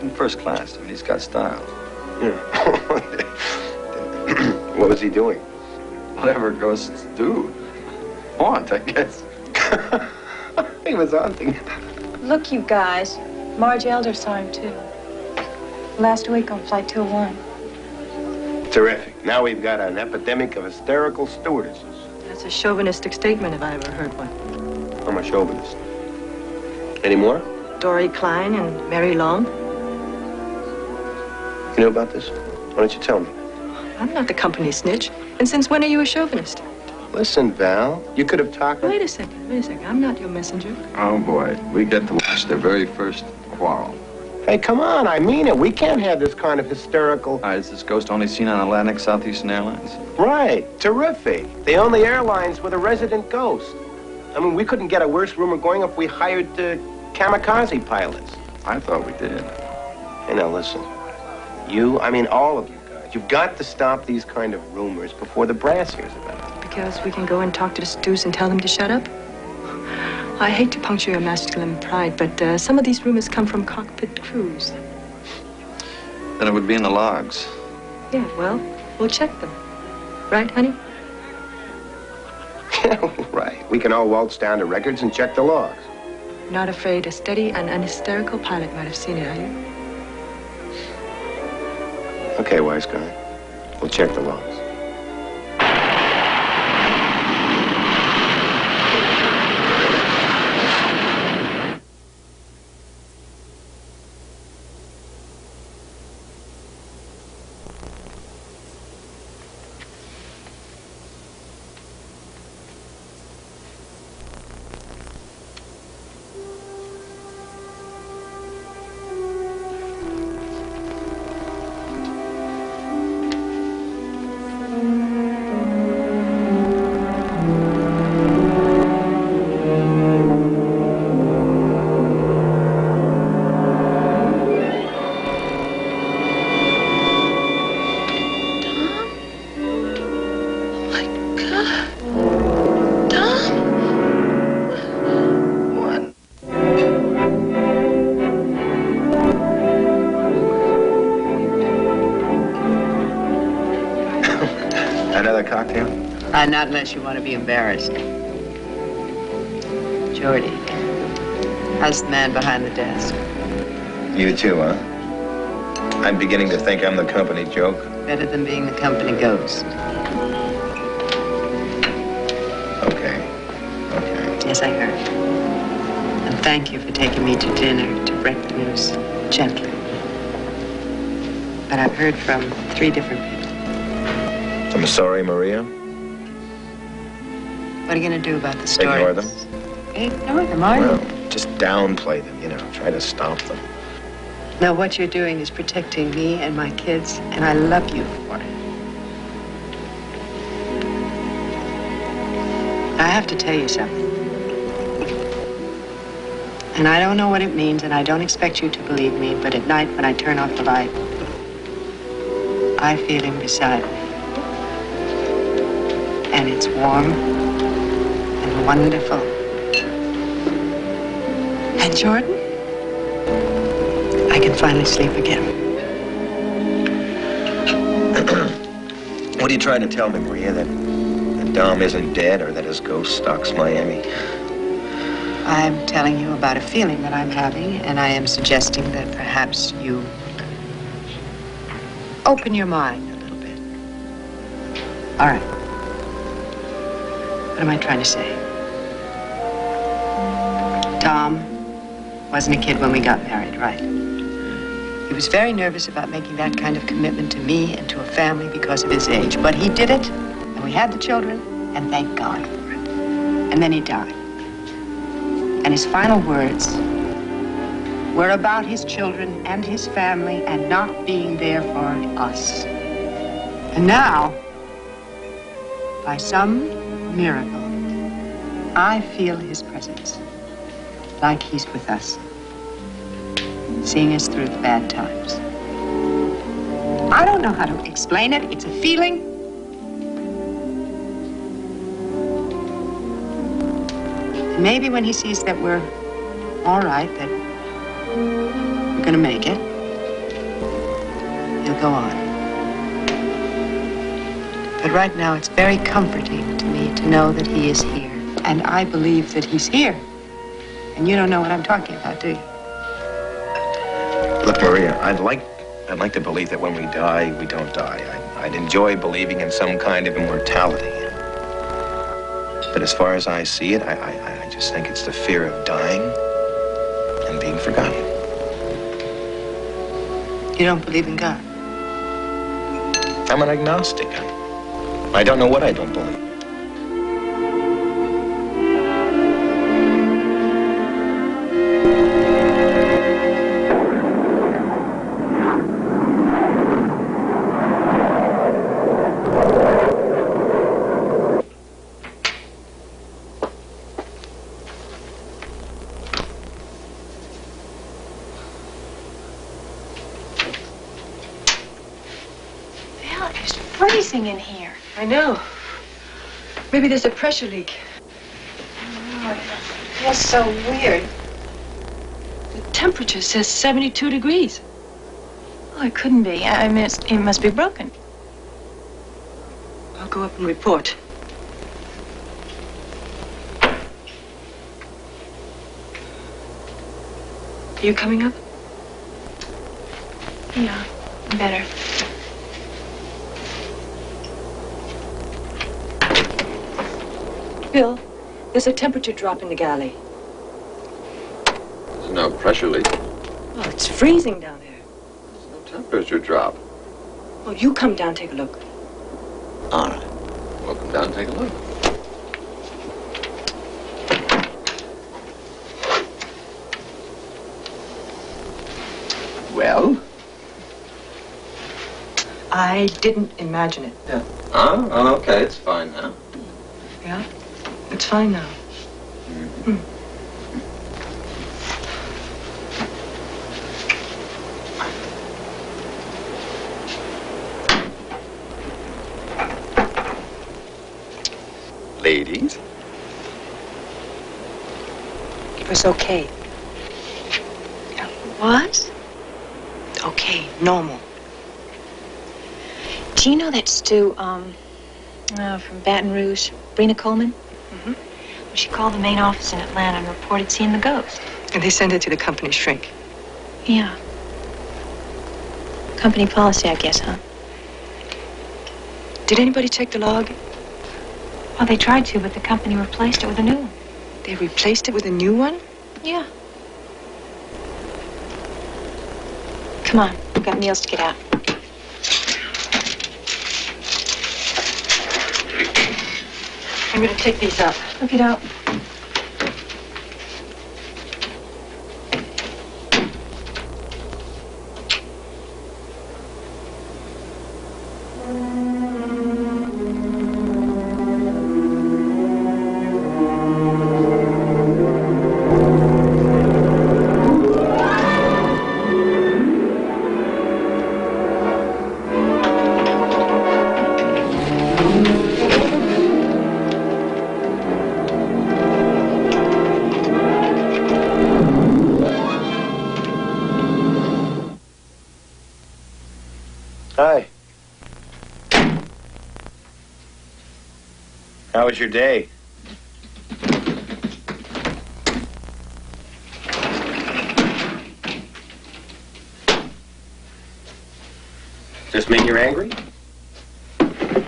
In first class. I mean, he's got style. Yeah. What was he doing? Whatever ghosts do. Haunt, I guess. He was haunting. Look, you guys. Marge Elder saw him, too. Last week on Flight 201. Terrific. Now we've got an epidemic of hysterical stewardesses. That's a chauvinistic statement if I ever heard one. I'm a chauvinist. Any more? Dory Klein and Mary Long. You know about this? Why don't you tell me? I'm not the company snitch. And since when are you a chauvinist? Listen, Val, you could have talked... Wait a second. I'm not your messenger. Oh, boy. We get to watch their very first quarrel. Hey, come on, I mean it. We can't have this kind of hysterical... Is this ghost only seen on Atlantic Southeastern Airlines? Right. Terrific. They own the airlines with a resident ghost. I mean, we couldn't get a worse rumor going if we hired kamikaze pilots. I thought we did. Hey, now, listen. All of you guys, you've got to stop these kind of rumors before the brass hears about it. Because we can go and talk to the stews and tell them to shut up? I hate to puncture your masculine pride, but some of these rumors come from cockpit crews. Then it would be in the logs. Yeah, well, we'll check them. Right, honey? Right. We can all waltz down to records and check the logs. Not afraid a steady and unhysterical pilot might have seen it, are you? Okay, wise guy. We'll check the logs. Not unless you want to be embarrassed. Jordy, how's the man behind the desk? You too, huh? I'm beginning to think I'm the company joke. Better than being the company ghost. Okay. Yes, I heard. And thank you for taking me to dinner to break the news gently. But I've heard from 3 different people. I'm sorry, Maria. What are you going to do about the stories? Ignore them? Ignore them, are you? Well, just downplay them, try to stop them. No, what you're doing is protecting me and my kids, and I love you for it. I have to tell you something. And I don't know what it means, and I don't expect you to believe me, but at night when I turn off the light, I feel him beside me. And it's warm and wonderful. And Jordan, I can finally sleep again. What are you trying to tell me, Maria? That Dom isn't dead or that his ghost stalks Miami? I'm telling you about a feeling that I'm having, and I am suggesting that perhaps you open your mind a little bit. All right. What am I trying to say? Tom wasn't a kid when we got married, right? He was very nervous about making that kind of commitment to me and to a family because of his age. But he did it, and we had the children, and thank God for it. And then he died. And his final words were about his children and his family and not being there for us. And now, by some miracle, I feel his presence, like he's with us, seeing us through the bad times. I don't know how to explain it. It's a feeling. And maybe when he sees that we're all right, that we're gonna make it, he'll go on. But right now, it's very comforting to me to know that he is here. And I believe that he's here. And you don't know what I'm talking about, do you? Look, Maria, I'd like to believe that when we die, we don't die. I'd enjoy believing in some kind of immortality. But as far as I see it, I just think it's the fear of dying and being forgotten. You don't believe in God? I'm an agnostic. I don't know what I don't believe. Freezing in here. I know. Maybe there's a pressure leak. Oh, it feels so weird. The temperature says 72 degrees. Oh, it couldn't be. I mean, it must be broken. I'll go up and report. Are you coming up? Yeah, better. Bill, there's a temperature drop in the galley. There's no pressure leak. Oh, it's freezing down there. There's no temperature drop. Oh, you come down, take a look. All right. We'll come down and take a look. Well? I didn't imagine it. Yeah. Oh, okay. It's fine now. Yeah? It's fine now. Mm. Ladies? It was okay. What? Okay, normal. Do you know that Stu, from Baton Rouge, Brina Coleman? Mm-hmm. Well, she called the main office in Atlanta and reported seeing the ghost. And they sent it to the company shrink. Yeah. Company policy, I guess, huh? Did anybody check the log? Well, they tried to, but the company replaced it with a new one. They replaced it with a new one? Yeah. Come on, we've got meals to get out. I'm gonna take these up. Look it up. Hi. How was your day? Just mean you're angry?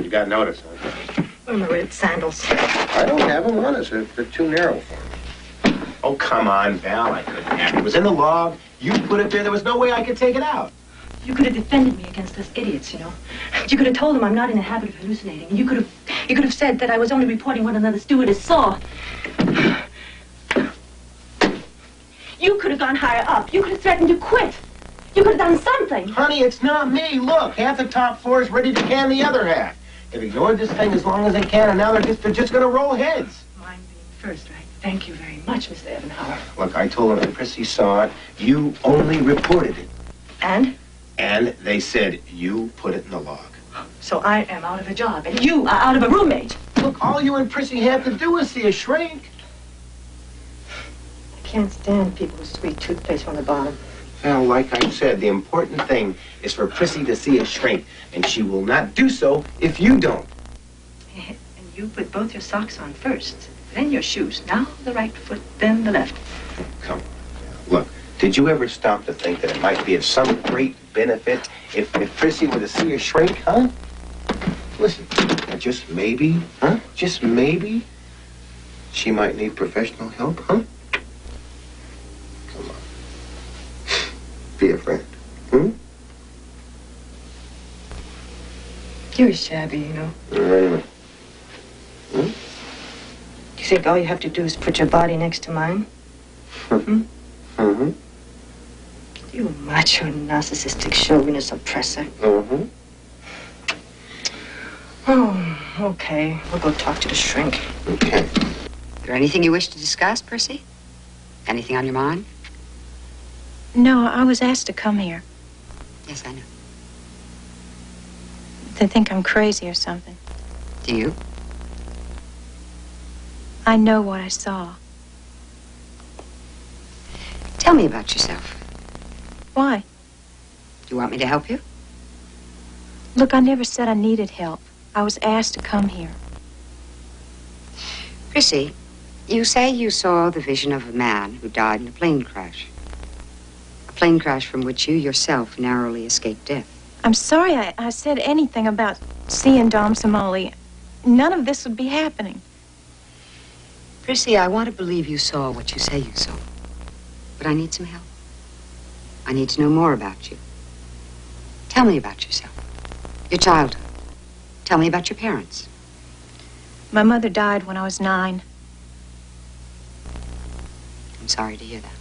You got notice, huh? Where are my red sandals? I don't have them on us. They're too narrow for me. Oh, come on, Val. I couldn't have it. It was in the log. You put it there. There was no way I could take it out. You could have defended me against those idiots, you know. You could have told them I'm not in the habit of hallucinating. You could have said that I was only reporting what another stewardess saw. You could have gone higher up. You could have threatened to quit. You could have done something. Honey, it's not me. Look, half the top floor is ready to can the other half. They've ignored this thing as long as they can, and now they're just going to roll heads. Mine being first, right? Thank you very much, Mr. Ebenhauer. Look, I told them that Prissy saw it. You only reported it. And? And they said you put it in the log. So I am out of a job, and you are out of a roommate. Look, all you and Prissy have to do is see a shrink. I can't stand people with sweet toothpaste on the bottom. Well, like I said, the important thing is for Prissy to see a shrink, and she will not do so if you don't. And you put both your socks on first, then your shoes. Now the right foot, then the left. Come on. Look, did you ever stop to think that it might be of some great benefit if Prissy were to see a shrink, huh? Listen, just maybe, huh? Just maybe, she might need professional help, huh? Come on. Be a friend, hmm? You're shabby, you know. Anyway. Hmm? You think all you have to do is put your body next to mine? Hmm? Mm-hmm. You macho, narcissistic, chauvinist oppressor. Mm-hmm. Oh, okay. We'll go talk to the shrink. Okay. Is there anything you wish to discuss, Percy? Anything on your mind? No, I was asked to come here. Yes, I know. They think I'm crazy or something. Do you? I know what I saw. Tell me about yourself. Why? Do you want me to help you? Look, I never said I needed help. I was asked to come here. Prissy, you say you saw the vision of a man who died in a plane crash. A plane crash from which you yourself narrowly escaped death. I'm sorry I said anything about seeing Dom Somali. None of this would be happening. Prissy, I want to believe you saw what you say you saw. But I need some help. I need to know more about you. Tell me about yourself. Your childhood. Tell me about your parents. My mother died when I was 9. I'm sorry to hear that.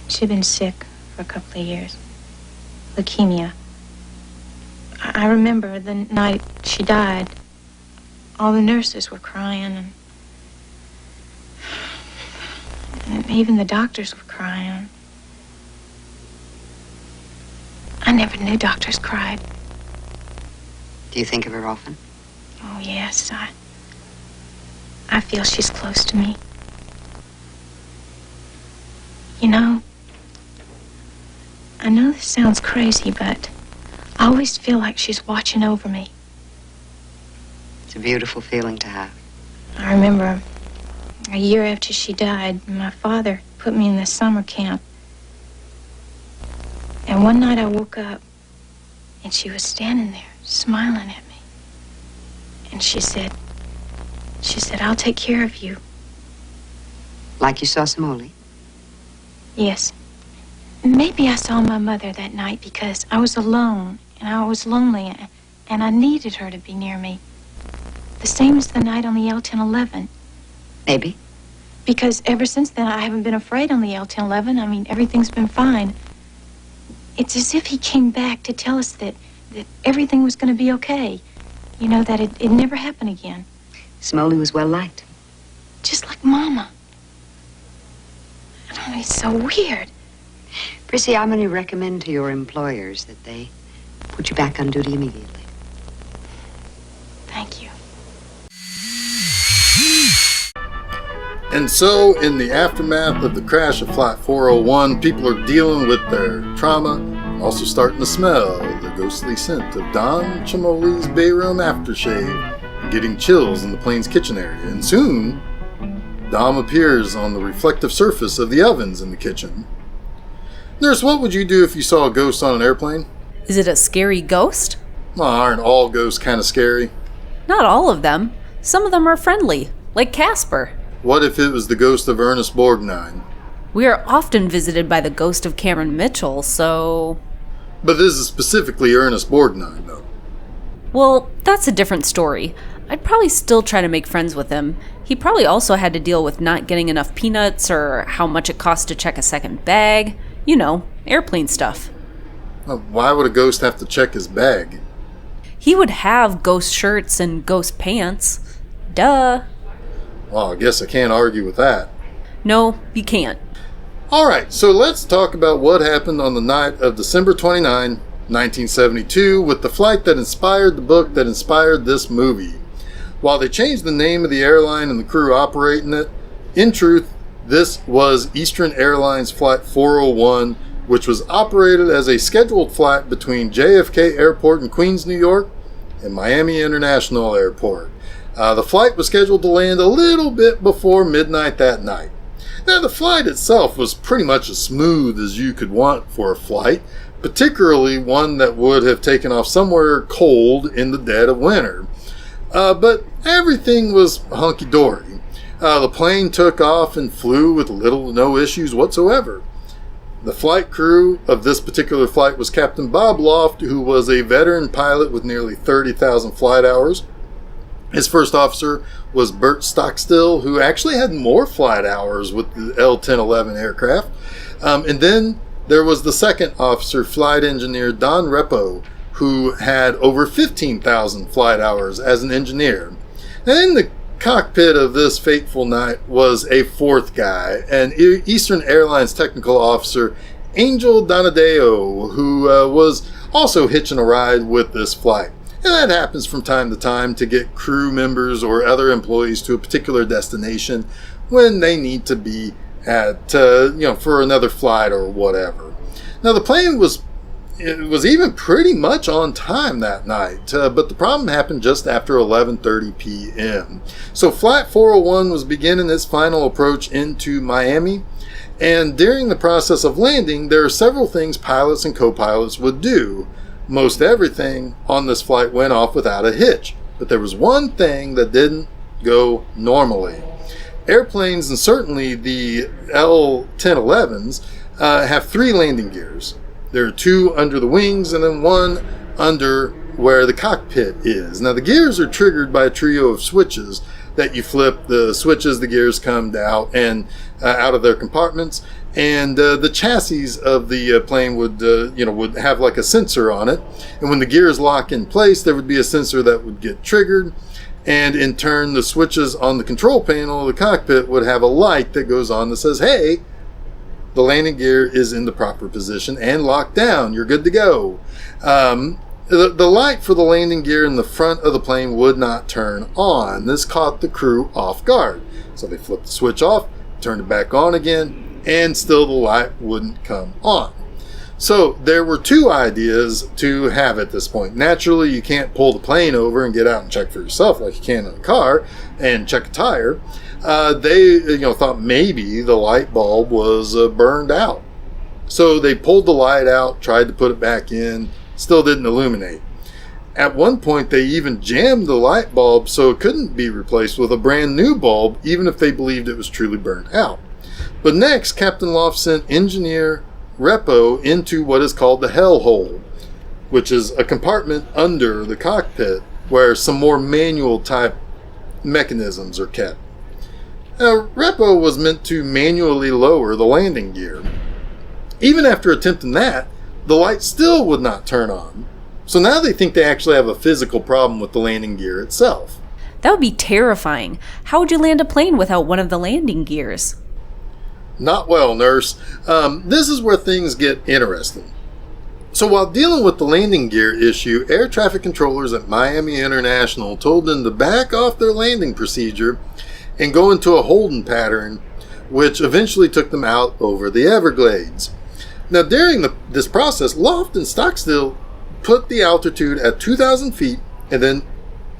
She'd been sick for a couple of years. Leukemia. I remember the night she died, all the nurses were crying, and even the doctors were crying. I never knew doctors cried. Do you think of her often? Oh, yes. I feel she's close to me. You know, I know this sounds crazy, but I always feel like she's watching over me. It's a beautiful feeling to have. I remember a year after she died, my father put me in the summer camp. And one night I woke up, and she was standing there, smiling at me. And she said, I'll take care of you. Like you saw Somali? Yes. Maybe I saw my mother that night because I was alone, and I was lonely, and I needed her to be near me. The same as the night on the L-1011. Maybe. Because ever since then, I haven't been afraid on the L-1011. I mean, everything's been fine. It's as if he came back to tell us that everything was going to be okay. You know, that it never happened again. Somali was well liked. Just like Mama. I mean, it's so weird. Prissy, I'm going to recommend to your employers that they put you back on duty immediately. Thank you. And so, in the aftermath of the crash of Flight 401, people are dealing with their trauma, and also starting to smell the ghostly scent of Don Chimoli's Bayroom aftershave, and getting chills in the plane's kitchen area. And soon, Dom appears on the reflective surface of the ovens in the kitchen. Nurse, what would you do if you saw a ghost on an airplane? Is it a scary ghost? Well, aren't all ghosts kind of scary? Not all of them. Some of them are friendly, like Casper. What if it was the ghost of Ernest Borgnine? We are often visited by the ghost of Cameron Mitchell, so... But this is specifically Ernest Borgnine, though. Well, that's a different story. I'd probably still try to make friends with him. He probably also had to deal with not getting enough peanuts or how much it costs to check a second bag. You know, airplane stuff. Well, why would a ghost have to check his bag? He would have ghost shirts and ghost pants. Duh. Well, I guess I can't argue with that. No, you can't. Alright, so let's talk about what happened on the night of December 29, 1972, with the flight that inspired the book that inspired this movie. While they changed the name of the airline and the crew operating it, in truth, this was Eastern Airlines Flight 401, which was operated as a scheduled flight between JFK Airport in Queens, New York, and Miami International Airport. The flight was scheduled to land a little bit before midnight that night. Now, the flight itself was pretty much as smooth as you could want for a flight, particularly one that would have taken off somewhere cold in the dead of winter. But everything was hunky-dory. The plane took off and flew with little to no issues whatsoever. The flight crew of this particular flight was Captain Bob Loft, who was a veteran pilot with nearly 30,000 flight hours. His first officer was Bert Stockstill, who actually had more flight hours with the L-1011 aircraft. And then there was the second officer, flight engineer Don Repo, who had over 15,000 flight hours as an engineer. And in the cockpit of this fateful night was a fourth guy, an Eastern Airlines technical officer, Angel Donadeo, who was also hitching a ride with this flight. And that happens from time to time to get crew members or other employees to a particular destination when they need to be at, for another flight or whatever. Now, the plane was even pretty much on time that night, but the problem happened just after 11:30 p.m. So Flight 401 was beginning its final approach into Miami, and during the process of landing, there are several things pilots and co-pilots would do. Most everything on this flight went off without a hitch, but there was one thing that didn't go normally. Airplanes, and certainly the L-1011s, have 3 landing gears. There are 2 under the wings and then 1 under where the cockpit is. Now, the gears are triggered by a trio of switches that you flip the switches, the gears come out and out of their compartments. And the chassis of the plane would have like a sensor on it. And when the gears lock in place, there would be a sensor that would get triggered. And in turn, the switches on the control panel of the cockpit would have a light that goes on that says, hey, the landing gear is in the proper position and locked down. You're good to go. The light for the landing gear in the front of the plane would not turn on. This caught the crew off guard. So they flipped the switch off, turned it back on again, and still the light wouldn't come on. So there were 2 ideas to have at this point. Naturally, you can't pull the plane over and get out and check for yourself like you can in a car and check a tire. They thought maybe the light bulb was burned out. So they pulled the light out, tried to put it back in, still didn't illuminate. At one point, they even jammed the light bulb so it couldn't be replaced with a brand new bulb, even if they believed it was truly burned out. But next, Captain Loft sent engineer Repo into what is called the hell hole, which is a compartment under the cockpit where some more manual type mechanisms are kept. Now, Repo was meant to manually lower the landing gear. Even after attempting that, the light still would not turn on. So now they think they actually have a physical problem with the landing gear itself. That would be terrifying. How would you land a plane without one of the landing gears? Not well, nurse. This is where things get interesting. So while dealing with the landing gear issue, air traffic controllers at Miami International told them to back off their landing procedure and go into a holding pattern, which eventually took them out over the Everglades. Now, during this process, Loft and Stockstill put the altitude at 2,000 feet and then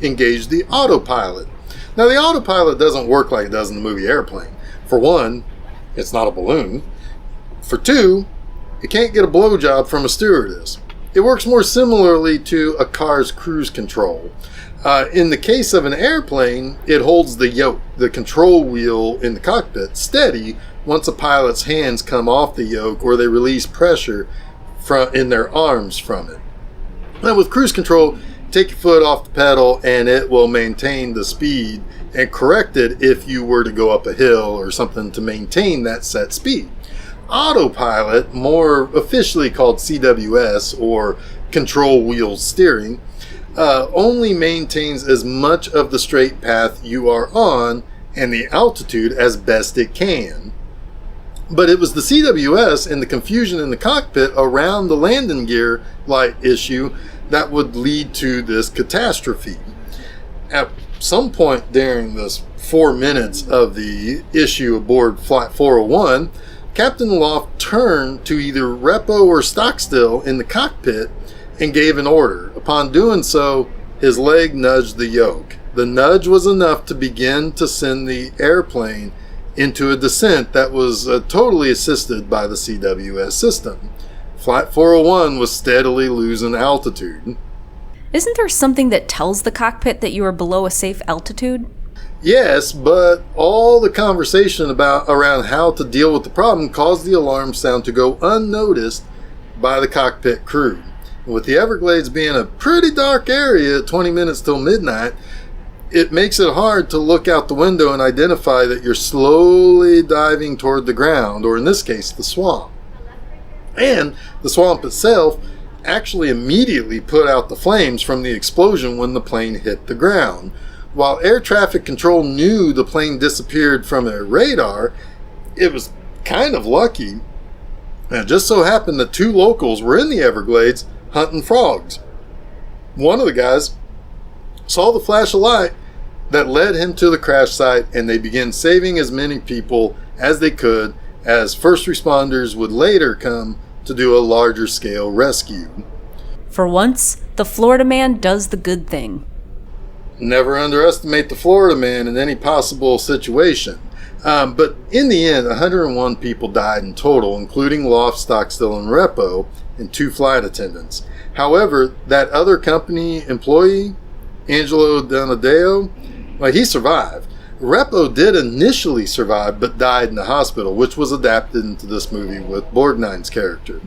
engaged the autopilot. Now, the autopilot doesn't work like it does in the movie Airplane. For one, it's not a balloon. For two, it can't get a blowjob from a stewardess. It works more similarly to a car's cruise control. In the case of an airplane, it holds the yoke, the control wheel in the cockpit, steady once a pilot's hands come off the yoke or they release pressure in their arms from it. Now, with cruise control, take your foot off the pedal and it will maintain the speed and correct it if you were to go up a hill or something to maintain that set speed. Autopilot, more officially called CWS or control wheel steering, only maintains as much of the straight path you are on and the altitude as best it can. But it was the CWS and the confusion in the cockpit around the landing gear light issue that would lead to this catastrophe. At some point during this 4 minutes of the issue aboard Flight 401, Captain Loft turned to either Repo or Stockstill in the cockpit and gave an order. Upon doing so, his leg nudged the yoke. The nudge was enough to begin to send the airplane into a descent that was totally assisted by the CWS system. Flight 401 was steadily losing altitude. Isn't there something that tells the cockpit that you are below a safe altitude? Yes, but all the conversation around how to deal with the problem caused the alarm sound to go unnoticed by the cockpit crew. With the Everglades being a pretty dark area at 20 minutes till midnight, it makes it hard to look out the window and identify that you're slowly diving toward the ground, or in this case, the swamp. And the swamp itself actually immediately put out the flames from the explosion when the plane hit the ground. While air traffic control knew the plane disappeared from their radar, it was kind of lucky. It just so happened that 2 locals were in the Everglades hunting frogs. One of the guys saw the flash of light that led him to the crash site, and they began saving as many people as they could, as first responders would later come to do a larger scale rescue. For once, the Florida man does the good thing. Never underestimate the Florida man in any possible situation. But in the end, 101 people died in total, including Loft, Stockstill, and Repo, and 2 flight attendants. However, that other company employee, Angelo Donadeo, he survived. Repo did initially survive, but died in the hospital, which was adapted into this movie with Borgnine's character.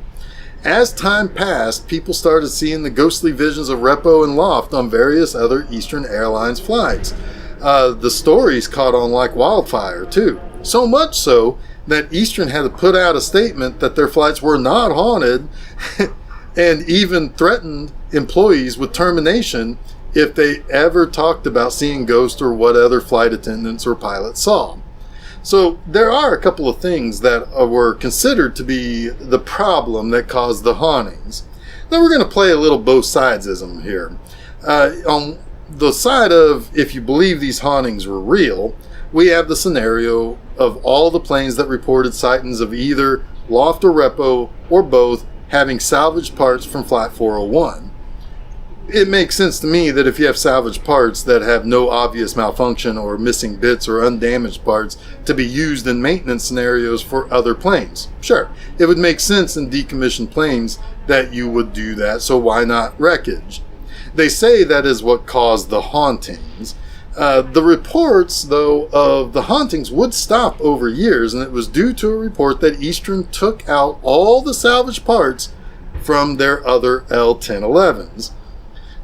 As time passed, people started seeing the ghostly visions of Repo and Loft on various other Eastern Airlines flights. The stories caught on like wildfire, too. So much so that Eastern had to put out a statement that their flights were not haunted and even threatened employees with termination if they ever talked about seeing ghosts or what other flight attendants or pilots saw. So there are a couple of things that were considered to be the problem that caused the hauntings. Now we're going to play a little both sidesism here. On the side of, if you believe these hauntings were real, we have the scenario of all the planes that reported sightings of either Loft or Repo or both having salvaged parts from Flight 401. It makes sense to me that if you have salvaged parts that have no obvious malfunction or missing bits or undamaged parts to be used in maintenance scenarios for other planes. Sure, it would make sense in decommissioned planes that you would do that, so why not wreckage? They say that is what caused the hauntings. The reports, though, of the hauntings would stop over years, and it was due to a report that Eastern took out all the salvaged parts from their other L-1011s.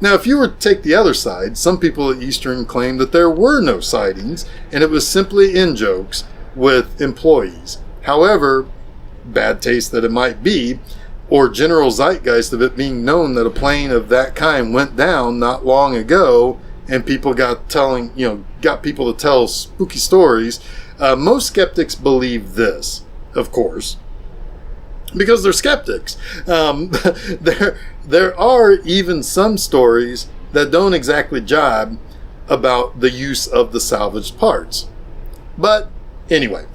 Now, if you were to take the other side, some people at Eastern claimed that there were no sightings, and it was simply in-jokes with employees. However, bad taste that it might be, or general zeitgeist of it being known that a plane of that kind went down not long ago, and people got people to tell spooky stories, most skeptics believe this, of course, because they're skeptics. There are even some stories that don't exactly jibe about the use of the salvaged parts. But anyway,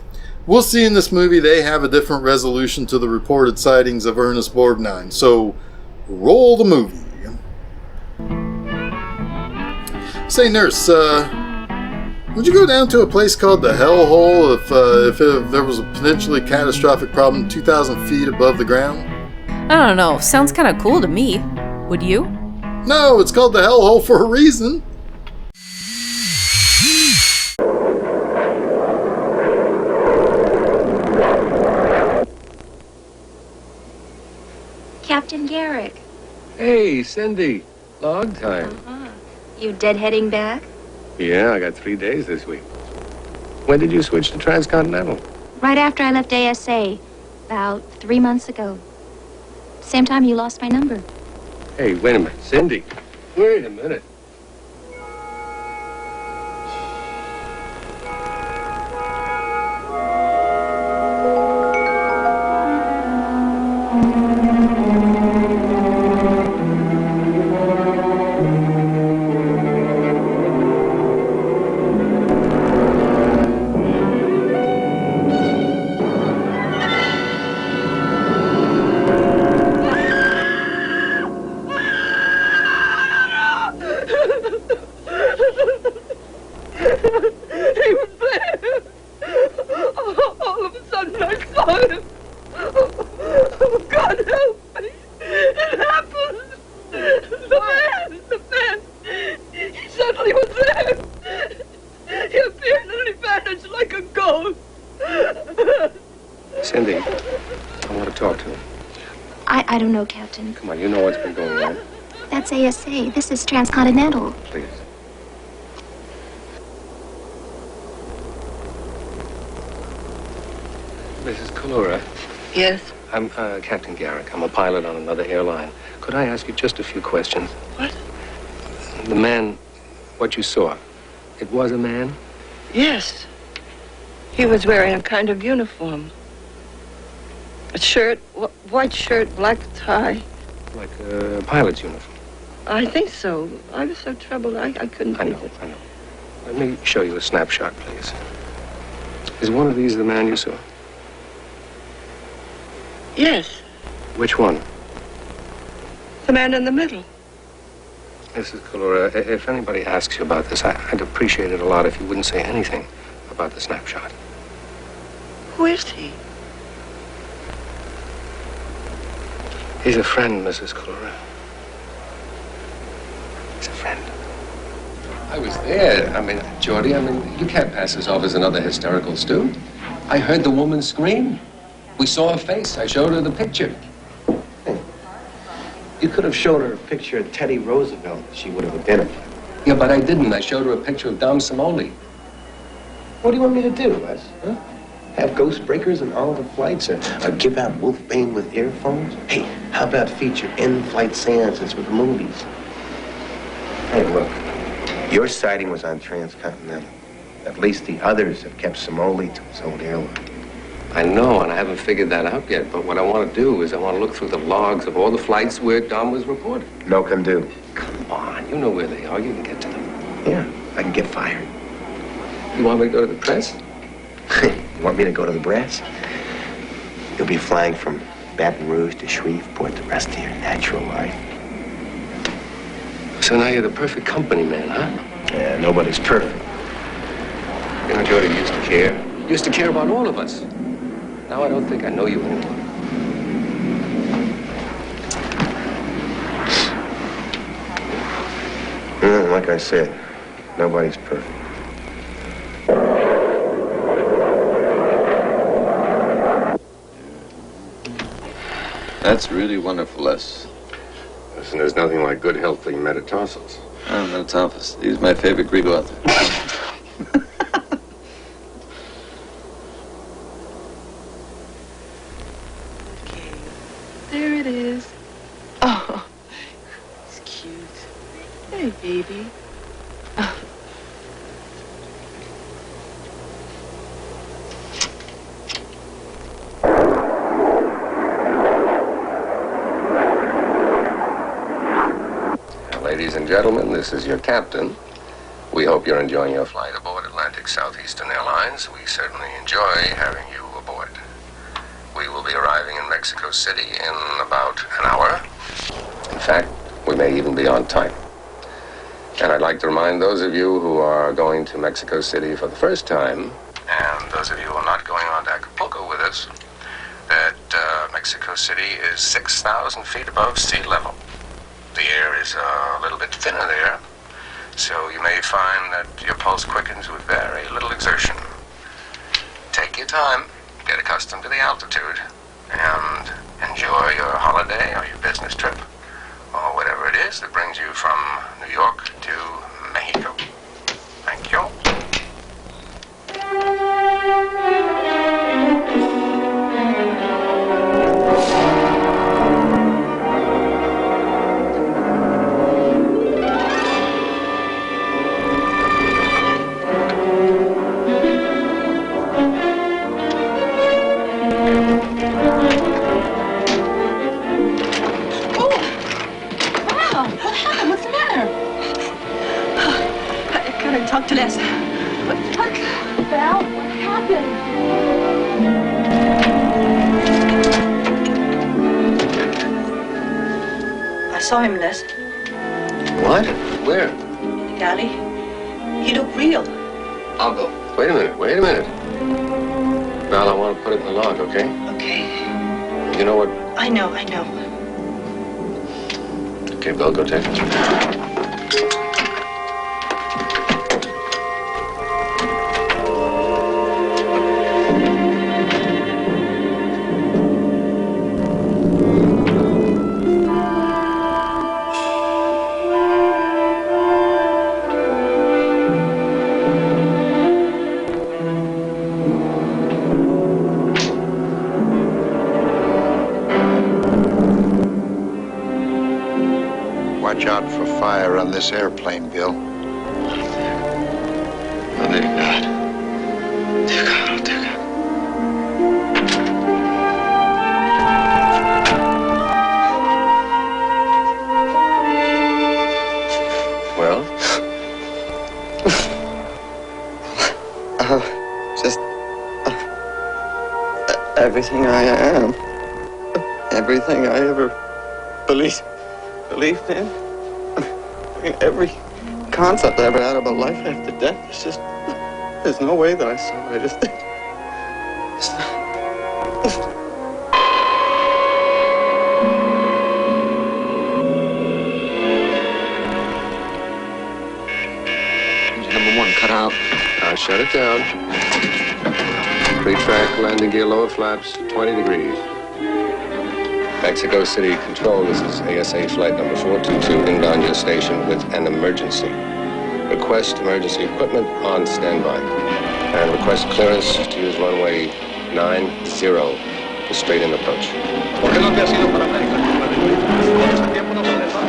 we'll see in this movie they have a different resolution to the reported sightings of Ernest Borgnine. So, roll the movie. Say, nurse, would you go down to a place called the Hellhole if there was a potentially catastrophic problem 2,000 feet above the ground? I don't know. Sounds kind of cool to me. Would you? No, it's called the Hellhole for a reason. Captain Garrick. Hey, Cindy. Long time. You deadheading back? Yeah, I got 3 days this week. When did you switch to Transcontinental? Right after I left ASA. About 3 months ago. Same time you lost my number. Hey, wait a minute. Cindy. Wait a minute. Cindy, I want to talk to him. I don't know, Captain. Come on, you know what's been going on. That's ASA. This is Transcontinental. Please. Mrs. Kalura. Yes? I'm Captain Garrick. I'm a pilot on another airline. Could I ask you just a few questions? What? The man, what you saw, it was a man? Yes. He was wearing a kind of uniform. A shirt, white shirt, black tie. Like a pilot's uniform? I think so. I was so troubled, I couldn't read it. I know. Let me show you a snapshot, please. Is one of these the man you saw? Yes, Which one? the man in the middle. Mrs. Kalura, if anybody asks you about this, I'd appreciate it a lot if you wouldn't say anything about the snapshot. Who is he? He's a friend, Mrs. Kalura. He's a friend. I was there. I mean, Geordie, you can't pass this off as another hysterical stew. I heard the woman scream. We saw her face. I showed her the picture. You could have showed her a picture of Teddy Roosevelt. She would have identified. Yeah, but I didn't. I showed her a picture of Dom Simoli. What do you want me to do, Les? Huh? Have ghost breakers in all the flights, or give out Wolfbane with earphones? Hey, how about feature in-flight seances with the movies? Hey, look, your sighting was on Transcontinental. At least the others have kept Simoli to his old airline. I know, and I haven't figured that out yet, but what I want to do is I want to look through the logs of all the flights where Dom was reported. No can do. Come on, you know where they are. You can get to them. Yeah, I can get fired. You want me to go to the press? You want me to go to the brass? You'll be flying from Baton Rouge to Shreveport the rest of your natural life. So now you're the perfect company man, huh? Yeah, nobody's perfect. You know, Jody used to care. Used to care about all of us. Now I don't think I know you anymore. Like I said, nobody's perfect. That's really wonderful, Les. Listen, there's nothing like good, healthy metatarsals. Oh, no, Thomas. He's my favorite Greek author. There it is. Oh, it's cute. Hey, baby. Ladies and gentlemen, this is your captain. We hope you're enjoying your flight aboard Atlantic Atlantic Southeastern Airlines, we certainly enjoy having you aboard. We will be arriving in Mexico City in about an hour. In fact, we may even be on time. And I'd like to remind those of you who are going to Mexico City for the first time, and those of you who are not going on to Acapulco with us, that Mexico City is 6,000 feet above sea level. The air is a little bit thinner there, so you may find that your pulse quickens with very little exertion. Take your time, get accustomed to the altitude, and enjoy your holiday or your business trip, or whatever it is that brings you from New York to Mexico. Thank you. Talk to Les. Val, what happened? I saw him, Les. What? Where? In the alley. He looked real. I'll go. Wait a minute. Val, I want to put it in the log, okay? Okay. You know what? I know. Okay, Bill, go take it. Watch out for fire on this airplane, Bill. Oh, dear God. Dear God, oh, dear God. Well? Just... everything I am. Everything I ever believed in. I mean, every concept I ever had about life after death. It's just... there's no way that I saw it. I just... Number one, cut out. Shut it down. Pre-track, landing gear, lower flaps, 20 degrees. Mexico City Control, this is ASA flight number 422 inbound your station with an emergency. Request emergency equipment on standby. And request clearance to use runway 90 for straight-in approach. ¿Por qué no te has ido para América? Ese tiempo no se le pasa.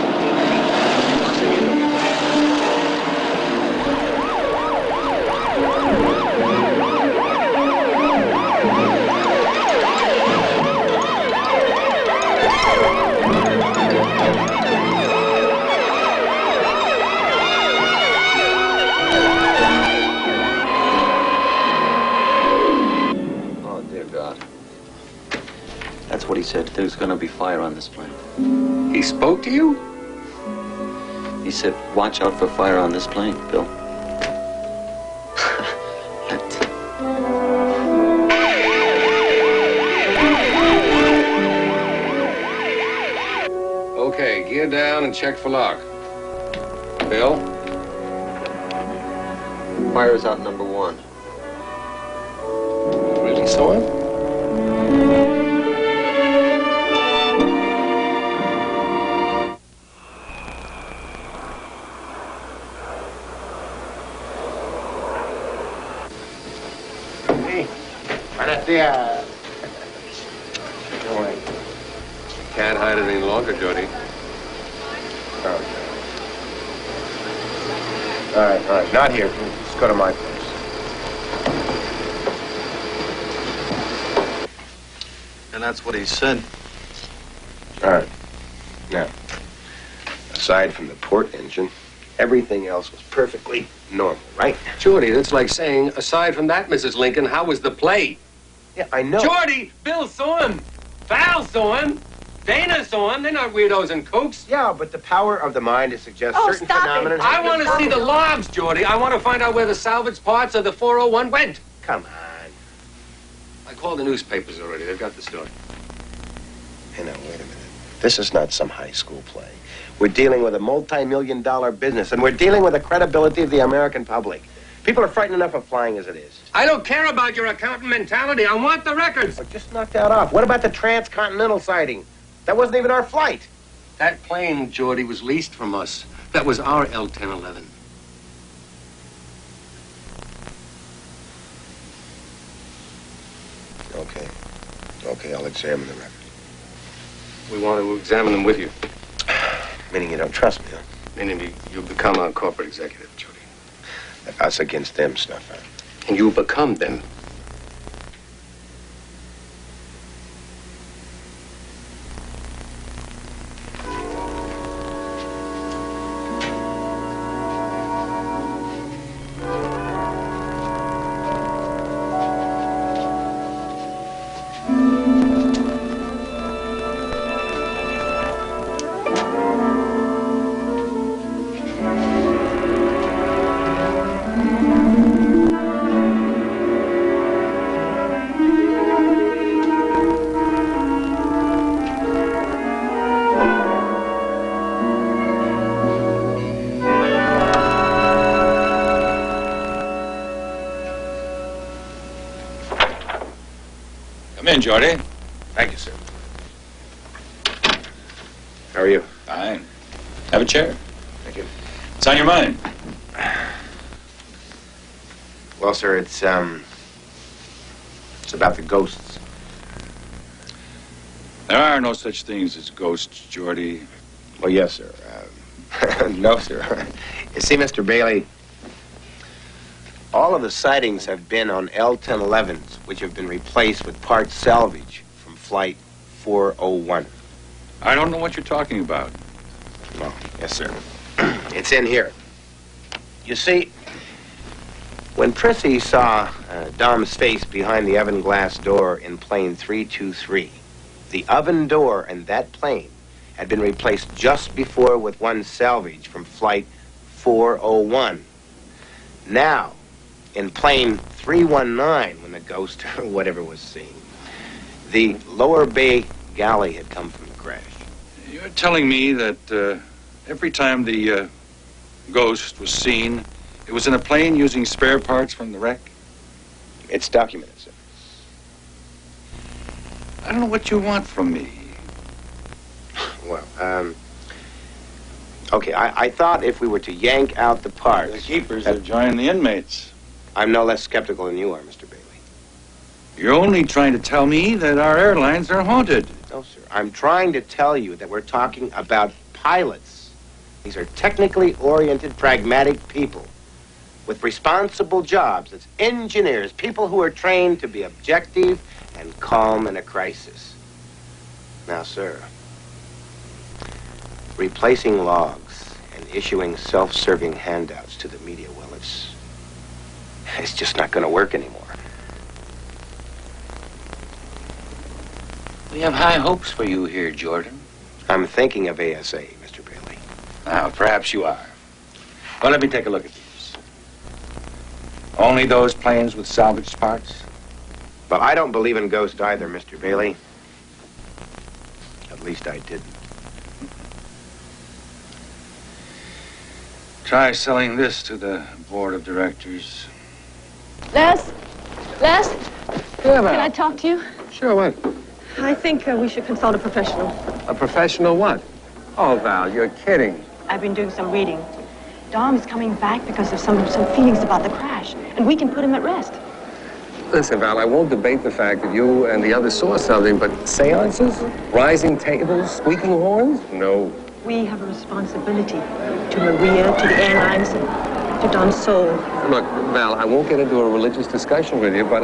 That's what he said. There's going to be fire on this plane. He spoke to you? He said, watch out for fire on this plane, Bill. Okay, gear down and check for lock. Bill? Fire's out number one. Really saw him? Can't hide it any longer, Jody. All right. Not here. Let's go to my place. And that's what he said. All right. Now, aside from the port engine, everything else was perfectly normal, right? Geordie, that's like saying, aside from that, Mrs. Lincoln, how was the play? Yeah, I know. Geordie, Bill saw him. Val saw him. Dana saw him. They're not weirdos and kooks. Yeah, but the power of the mind to suggest certain phenomena... I want to see the logs, Geordie. I want to find out where the salvage parts of the 401 went. Come on. I called the newspapers already. They've got the story. Hey, now, wait a minute. This is not some high school play. We're dealing with a multi-million-dollar business, and we're dealing with the credibility of the American public. People are frightened enough of flying as it is. I don't care about your accountant mentality. I want the records. But just knock that off. What about the transcontinental sighting? That wasn't even our flight. That plane, Geordie, was leased from us. That was our L-1011. Okay. Okay, I'll examine the record. We want to examine them with you. Meaning you don't trust me, huh? Meaning you become a corporate executive, Geordie. That us against them stuff, huh? And you become them. Come in, Geordie. Thank you, sir. How are you? Fine. Have a chair. Thank you. What's on your mind? Well, sir, it's about the ghosts. There are no such things as ghosts, Geordie. Well, yes, sir. No, sir. You see, Mr. Bailey, all of the sightings have been on L-1011s, which have been replaced with part salvage from Flight 401. I don't know what you're talking about. Oh, yes, sir. It's in here. You see, when Prissy saw Dom's face behind the oven glass door in plane 323, the oven door and that plane had been replaced just before with one salvage from Flight 401. Now, in plane 319, when the ghost or whatever was seen, the lower bay galley had come from the crash. You're telling me that every time the ghost was seen, it was in a plane using spare parts from the wreck? It's documented, sir. I don't know what you want from me. Well, okay, I thought if we were to yank out the parts... The keepers are joining the inmates. I'm no less skeptical than you are, Mr. Bailey. You're only trying to tell me that our airlines are haunted. No, sir. I'm trying to tell you that we're talking about pilots. These are technically oriented, pragmatic people with responsible jobs. It's engineers, people who are trained to be objective and calm in a crisis. Now, sir, replacing logs and issuing self-serving handouts to the media, well, it's just not going to work anymore. We have high hopes for you here, Jordan. I'm thinking of ASA, Mr. Bailey. Now, perhaps you are. Well, let me take a look at these. Only those planes with salvaged parts? Well, I don't believe in ghosts either, Mr. Bailey. At least I didn't. Try selling this to the board of directors. Les? Yeah, Can I talk to you? Sure, what? I think we should consult a professional. A professional what? Oh, Val, you're kidding. I've been doing some reading. Dom is coming back because of some feelings about the crash, and we can put him at rest. Listen, Val, I won't debate the fact that you and the others saw something, but seances? Rising tables? Squeaking horns? No. We have a responsibility to Maria, to the airlines, and to Dom's soul. Look, Val, I won't get into a religious discussion with you, but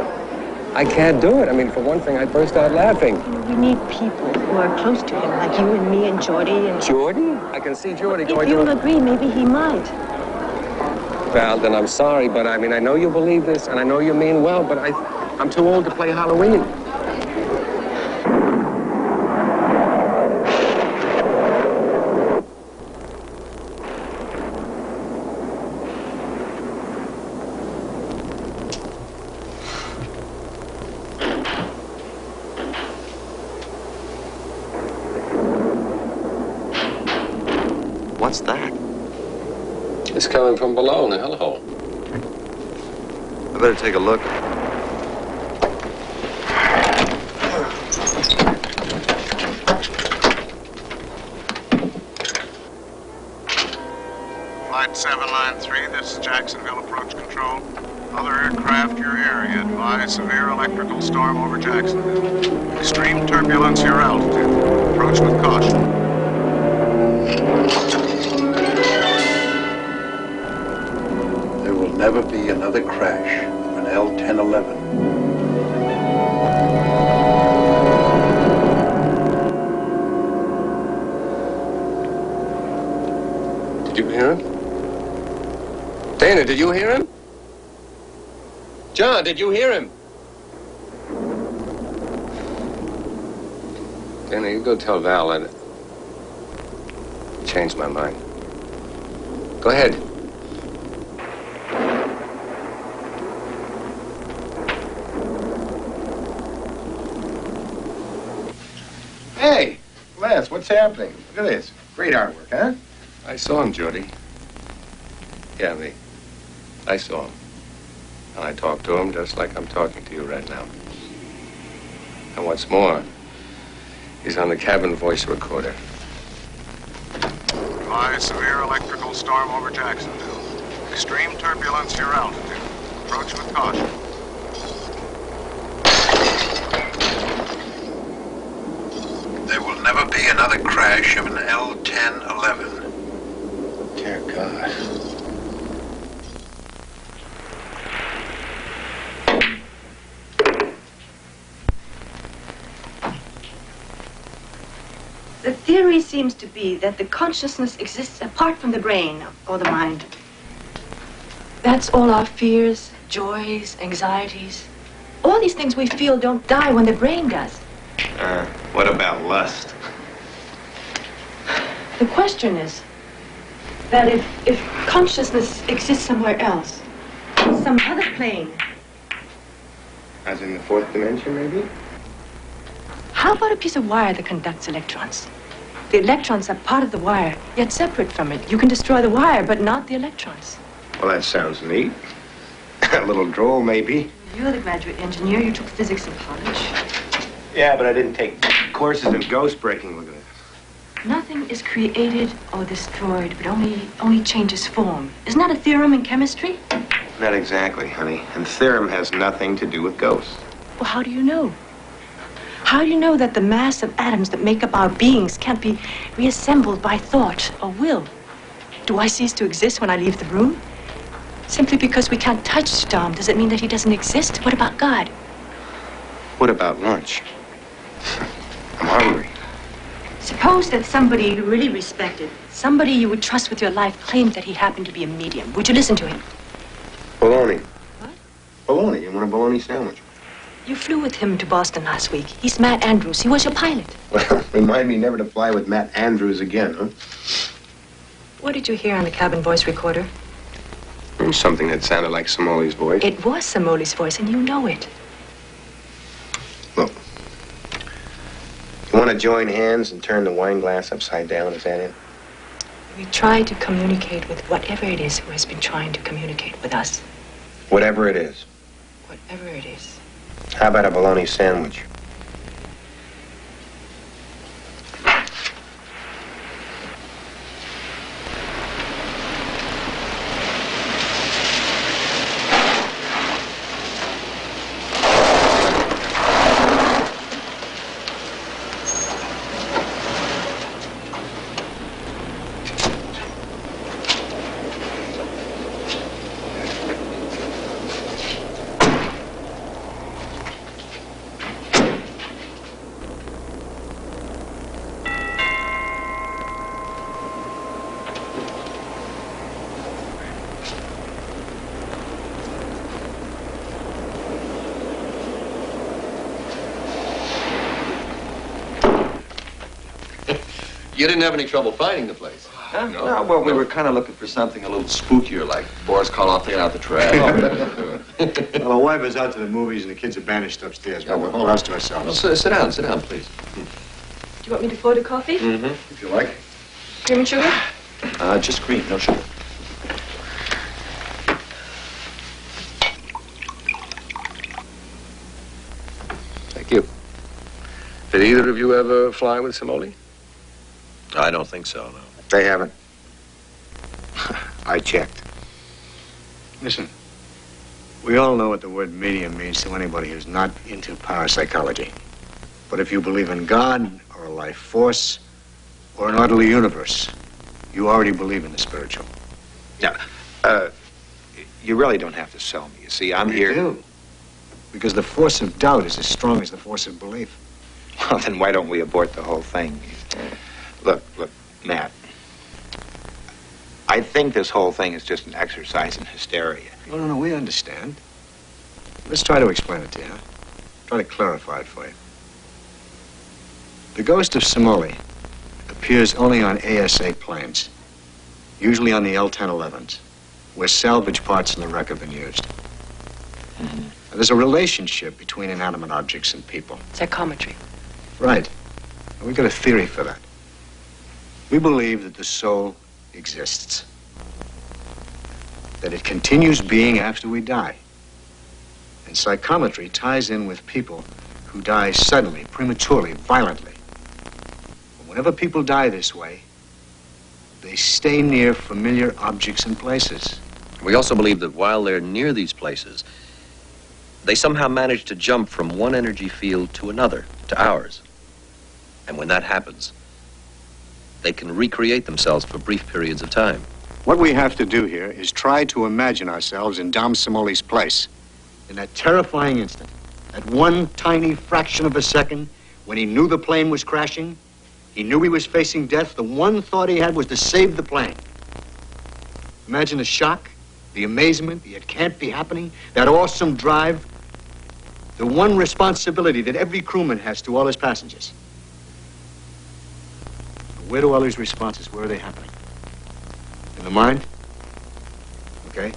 I can't do it. I mean, for one thing, I'd burst out laughing. We need people who are close to him, like you and me and Geordie and... Geordie? I can see Geordie If going you'll to... agree, maybe he might. Val, then I'm sorry, but I mean, I know you believe this, and I know you mean well, but I'm too old to play Halloween. What's that? It's coming from below in the hellhole. I better take a look. Flight 793, this is Jacksonville Approach Control. Other aircraft, your area. Advise severe electrical storm over Jacksonville. Extreme turbulence, your altitude. Approach with caution. There will never be another crash of an L-1011. Did you hear him? Dana, did you hear him? John, did you hear him? Dana, you go tell Val that I changed my mind. Go ahead. Hey, Les, what's happening? Look at this. Great artwork, huh? I saw him, Jody. Yeah, me. I saw him. And I talked to him just like I'm talking to you right now. And what's more, he's on the cabin voice recorder. Advise severe electrical storm over Jacksonville. Extreme turbulence, your altitude. Approach with caution. There will never be another crash of an L-1011. Dear God. The theory seems to be that the consciousness exists apart from the brain or the mind. That's all our fears, joys, anxieties. All these things we feel don't die when the brain does. What about lust? The question is that if consciousness exists somewhere else, some other plane, As in the fourth dimension, maybe? how about a piece of wire that conducts electrons? The electrons are part of the wire, yet separate from it. You can destroy the wire, but not the electrons. Well, that sounds neat. A little droll, maybe. You're the graduate engineer. You took physics in college. Yeah, but I didn't take courses in ghost breaking. Look at this. Nothing is created or destroyed, but only changes form. Isn't that a theorem in chemistry? Not exactly, honey. And theorem has nothing to do with ghosts. Well, how do you know? How do you know that the mass of atoms that make up our beings can't be reassembled by thought or will? Do I cease to exist when I leave the room? Simply because we can't touch Tom, does it mean that he doesn't exist? What about God? What about lunch? I'm hungry. Suppose that somebody you really respected, somebody you would trust with your life, claimed that he happened to be a medium. Would you listen to him? Bologna. What? Bologna. You want a bologna sandwich? You flew with him to Boston last week. He's Matt Andrews. He was your pilot. Well, remind me never to fly with Matt Andrews again, huh? What did you hear on the cabin voice recorder? Something that sounded like Samoli's voice. It was Samoli's voice, and you know it. Look. You want to join hands and turn the wine glass upside down? Is that it? We try to communicate with whatever it is who has been trying to communicate with us. Whatever it is. Whatever it is. How about a bologna sandwich? You didn't have any trouble finding the place? Huh? No, well, we were kind of looking for something a little spookier, like Boris Karloff taking out the trash. Well, the wife is out to the movies and the kids are banished upstairs. We'll whole house to ourselves. Well, sit down, please. Do you want me to pour the coffee? Mm-hmm. If you like. Cream and sugar? Just cream, no sugar. Thank you. Did either of you ever fly with Simone? I don't think so, no. They haven't. I checked. Listen, we all know what the word medium means to anybody who's not into parapsychology. But if you believe in God or a life force or an orderly universe, you already believe in the spiritual. Yeah. You really don't have to sell me. You see, I'm here. You do. Because the force of doubt is as strong as the force of belief. Well, then why don't we abort the whole thing? Look, Matt. I think this whole thing is just an exercise in hysteria. No, we understand. Let's try to explain it to you. Huh? Try to clarify it for you. The ghost of Simone appears only on ASA planes, usually on the L-1011s, where salvage parts in the wreck have been used. Mm-hmm. There's a relationship between inanimate objects and people. Psychometry. Right. And we've got a theory for that. We believe that the soul exists. That it continues being after we die. And psychometry ties in with people who die suddenly, prematurely, violently. But whenever people die this way, they stay near familiar objects and places. We also believe that while they're near these places, they somehow manage to jump from one energy field to another, to ours. And when that happens, they can recreate themselves for brief periods of time. What we have to do here is try to imagine ourselves in Dom Simole's place. In that terrifying instant, at one tiny fraction of a second, when he knew the plane was crashing, he knew he was facing death, the one thought he had was to save the plane. Imagine the shock, the amazement, the it can't be happening, that awesome drive, the one responsibility that every crewman has to all his passengers. But where do all these responses, where are they happening? In the mind? Okay.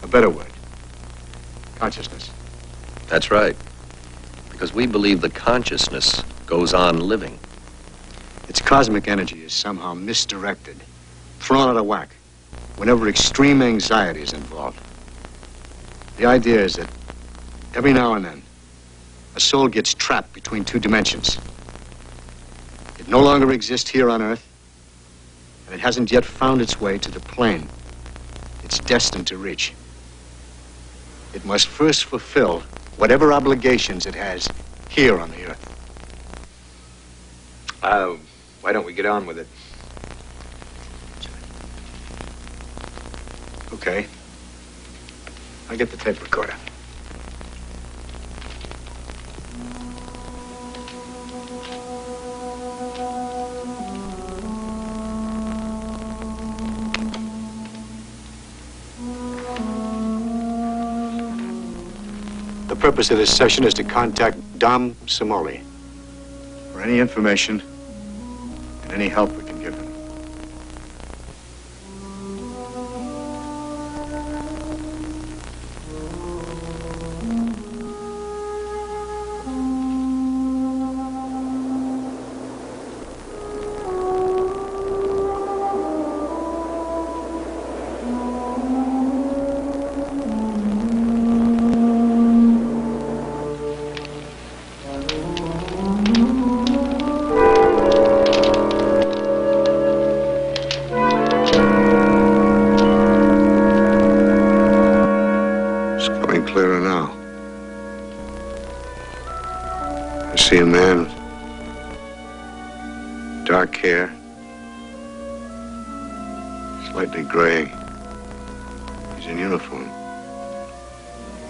A better word. Consciousness. That's right. Because we believe the consciousness goes on living. Its cosmic energy is somehow misdirected, thrown out of whack, whenever extreme anxiety is involved. The idea is that every now and then, a soul gets trapped between two dimensions. It no longer exists here on Earth, and it hasn't yet found its way to the plane it's destined to reach. It must first fulfill whatever obligations it has here on the Earth. Why don't we get on with it? Okay. I'll get the tape recorder. The purpose of this session is to contact Dom Simole for any information and any help we can give him. Clearer now. I see a man with dark hair, slightly gray. He's in uniform.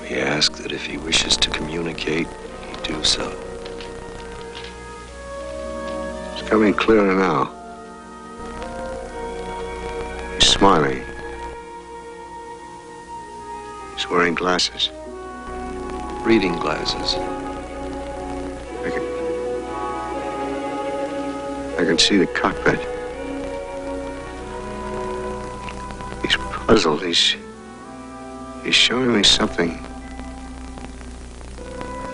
We ask that if he wishes to communicate, he do so. It's coming clearer now. He's smiling. He's wearing glasses. Reading glasses. I can see the cockpit. He's puzzled. He's showing me something.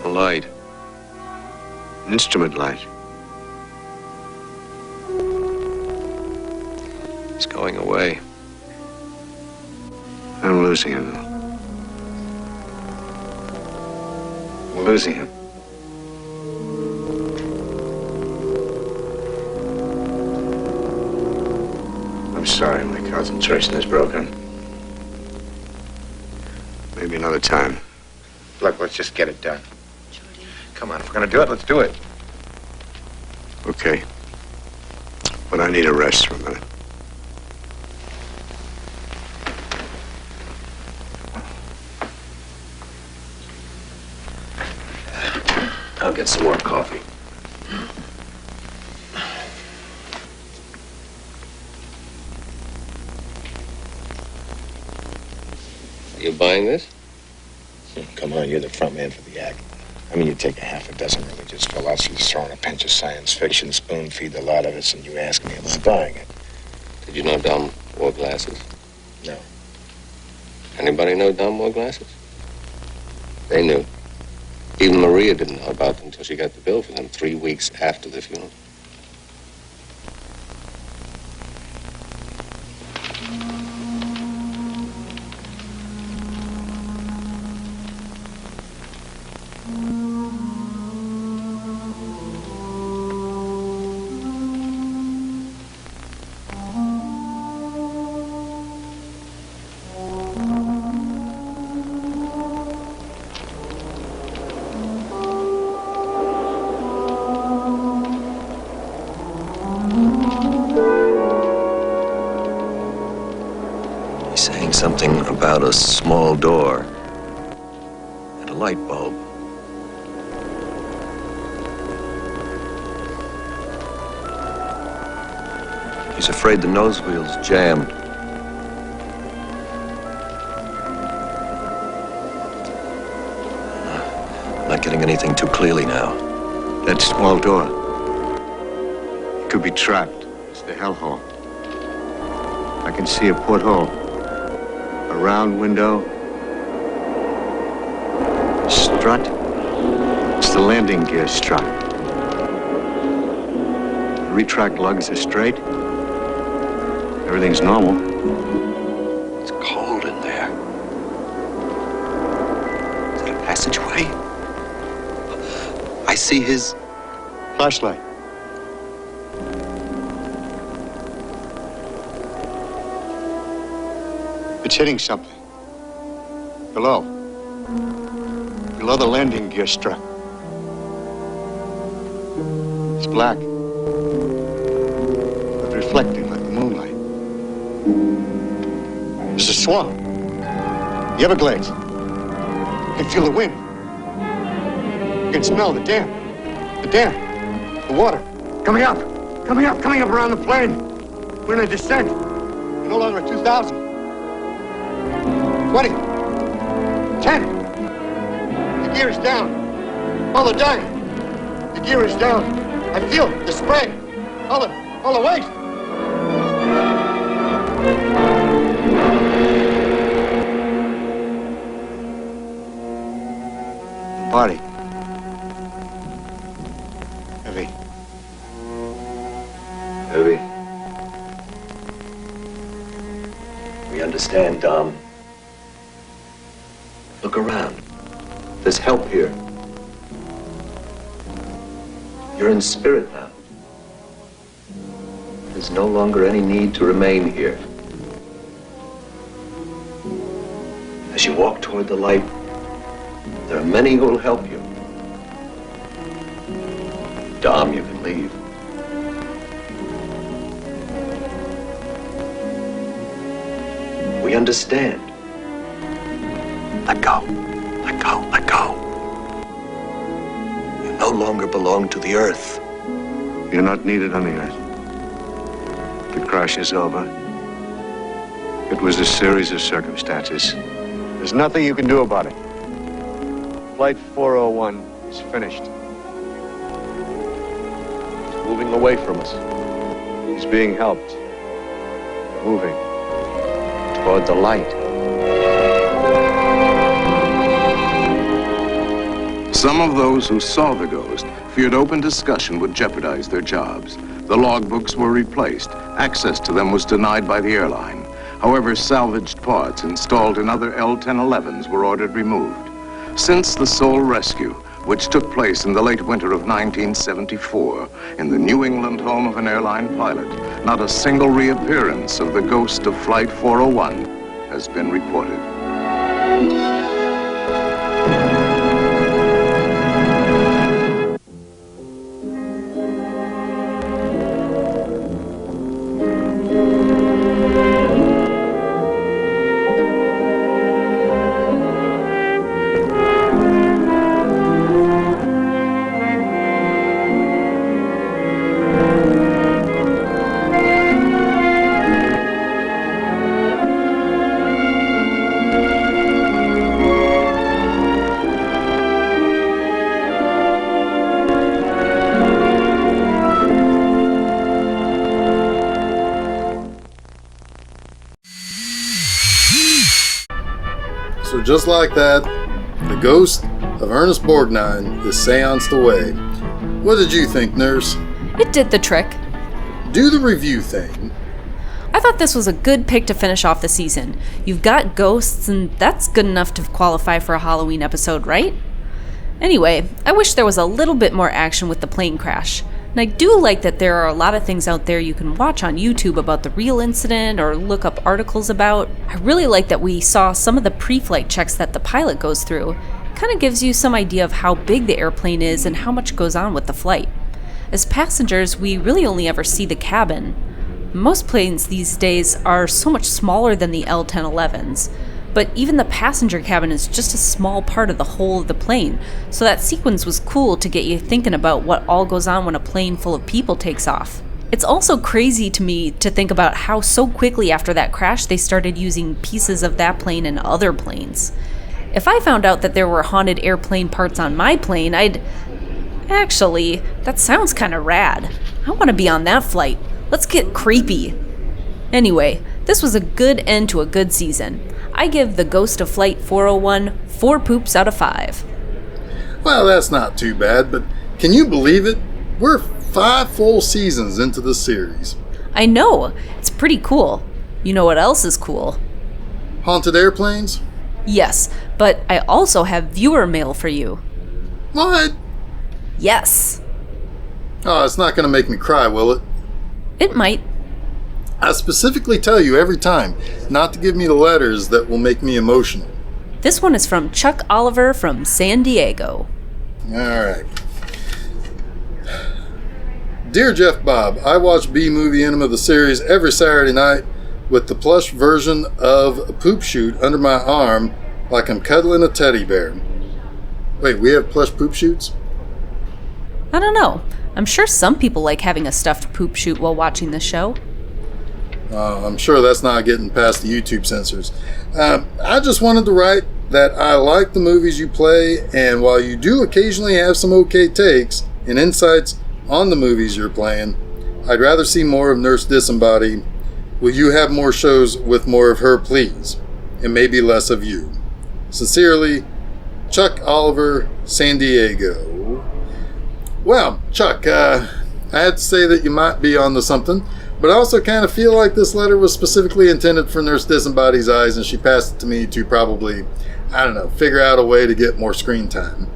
A light. An instrument light. He's going away. I'm losing him. I'm losing him. I'm sorry, my concentration is broken. Maybe another time. Look, let's just get it done. Come on, if we're gonna do it, let's do it. Okay. But I need a rest for a minute. I'll get some more coffee. You buying this? Come on, you're the front man for the act. I mean, you take a half a dozen religious philosophies, throw in a pinch of science fiction, spoon feed the lot of us, and you ask me, am I buying it? Did you know Dom wore glasses? No. Anybody know Dom wore glasses? They knew. Even Maria didn't know about them until she got the bill for them 3 weeks after the funeral. Something about a small door and a light bulb. He's afraid the nose wheel's jammed. I'm not getting anything too clearly now. That small door. It could be trapped. It's the hellhole. I can see a porthole. A round window. Strut. It's the landing gear strut. The retract lugs are straight. Everything's normal. It's cold in there. Is it a passageway? I see his flashlight. It's hitting something. Below. Below the landing gear strut. It's black. But reflecting like the moonlight. There's a swamp. The Everglades. You can feel the wind. You can smell the damp. The damp. The water. Coming up. Coming up. Coming up around the plane. We're in a descent. We're no longer at 2,000. 20. 10. The gear is down. All the dying. The gear is down. I feel the spray. All the weight. The body. Heavy. Heavy. We understand, Dom. Look around. There's help here. You're in spirit now. There's no longer any need to remain here. As you walk toward the light, there are many who will help you. Dom, you can leave. We understand. Let go. Let go. Let go. You no longer belong to the earth. You're not needed on the earth. The crash is over. It was a series of circumstances. There's nothing you can do about it. Flight 401 is finished. moving away from us. He's being helped. Moving toward the light. Some of those who saw the ghost feared open discussion would jeopardize their jobs. The logbooks were replaced. Access to them was denied by the airline. However, salvaged parts installed in other L-1011s were ordered removed. Since the Seoul rescue, which took place in the late winter of 1974 in the New England home of an airline pilot, not a single reappearance of the ghost of Flight 401 has been reported. So just like that, the ghost of Ernest Borgnine is seanced away. What did you think, nurse? It did the trick. Do the review thing. I thought this was a good pick to finish off the season. You've got ghosts, and that's good enough to qualify for a Halloween episode, right? Anyway, I wish there was a little bit more action with the plane crash. And I do like that there are a lot of things out there you can watch on YouTube about the real incident or look up articles about. I really like that we saw some of the pre-flight checks that the pilot goes through. It kind of gives you some idea of how big the airplane is and how much goes on with the flight. As passengers, we really only ever see the cabin. Most planes these days are so much smaller than the L-1011s. But even the passenger cabin is just a small part of the whole of the plane, so that sequence was cool to get you thinking about what all goes on when a plane full of people takes off. It's also crazy to me to think about how so quickly after that crash they started using pieces of that plane in other planes. If I found out that there were haunted airplane parts on my plane, I'd... Actually, that sounds kinda rad. I want to be on that flight. Let's get creepy. Anyway, this was a good end to a good season. I give the Ghost of Flight 401 4 poops out of 5. Well, that's not too bad, but can you believe it? We're 5 full seasons into the series. I know, it's pretty cool. You know what else is cool? Haunted airplanes? Yes, but I also have viewer mail for you. What? Yes. Oh, it's not going to make me cry, will it? It might. I specifically tell you every time not to give me the letters that will make me emotional. This one is from Chuck Oliver from San Diego. Alright. Dear Geoff Bob, I watch B-Movie Enema the series every Saturday night with the plush version of a poop chute under my arm like I'm cuddling a teddy bear. Wait, we have plush poop chutes? I don't know. I'm sure some people like having a stuffed poop chute while watching the show. I'm sure that's not getting past the YouTube censors. I just wanted to write that I like the movies you play, and while you do occasionally have some okay takes and insights on the movies you're playing, I'd rather see more of Nurse Disembody. Will you have more shows with more of her, please? And maybe less of you. Sincerely, Chuck Oliver, San Diego. Well, Chuck, I had to say that you might be onto something. But I also kind of feel like this letter was specifically intended for Nurse Disembody's eyes, and she passed it to me to probably, I don't know, figure out a way to get more screen time.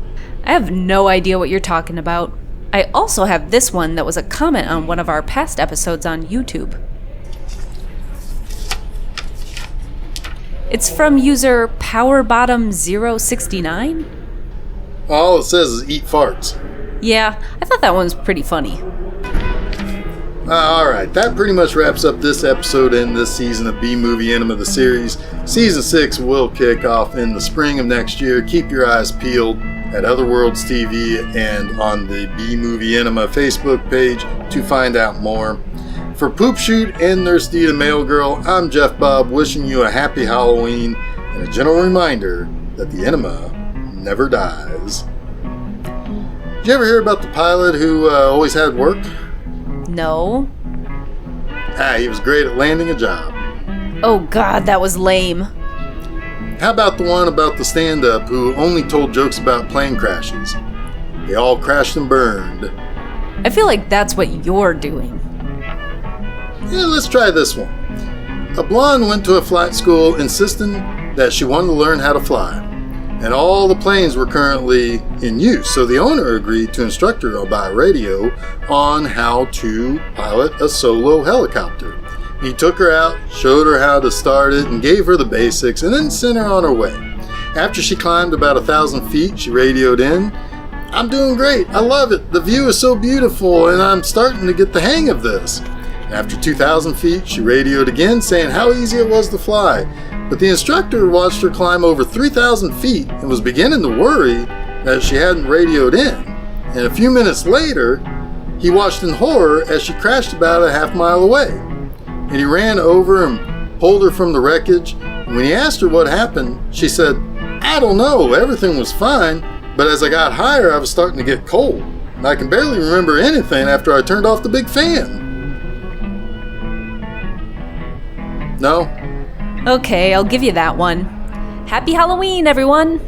I have no idea what you're talking about. I also have this one that was a comment on one of our past episodes on YouTube. It's from user Powerbottom069. All it says is eat farts. Yeah, I thought that one was pretty funny. Alright, that pretty much wraps up this episode and this season of B-Movie Enema the series. Season 6 will kick off in the spring of next year. Keep your eyes peeled at OtherWorlds TV and on the B-Movie Enema Facebook page to find out more. For Poop Shoot and Nurse Dita Mail Girl, I'm Geoff Bob, wishing you a happy Halloween and a gentle reminder that the enema never dies. Did you ever hear about the pilot who always had work? No. He was great at landing a job. Oh God, that was lame. How about the one about the stand-up who only told jokes about plane crashes? They all crashed and burned. I feel like that's what you're doing. Yeah, let's try this one. A blonde went to a flight school insisting that she wanted to learn how to fly. And all the planes were currently in use, so the owner agreed to instruct her by radio on how to pilot a solo helicopter. He took her out, showed her how to start it, and gave her the basics, and then sent her on her way. After she climbed about 1,000 feet, she radioed in, "I'm doing great, I love it, the view is so beautiful, and I'm starting to get the hang of this." After 2,000 feet, she radioed again, saying how easy it was to fly. But the instructor watched her climb over 3,000 feet and was beginning to worry that she hadn't radioed in. And a few minutes later, he watched in horror as she crashed about a half mile away. And he ran over and pulled her from the wreckage. And when he asked her what happened, she said, "I don't know, everything was fine, but as I got higher, I was starting to get cold. And I can barely remember anything after I turned off the big fan." No? Okay, I'll give you that one. Happy Halloween, everyone!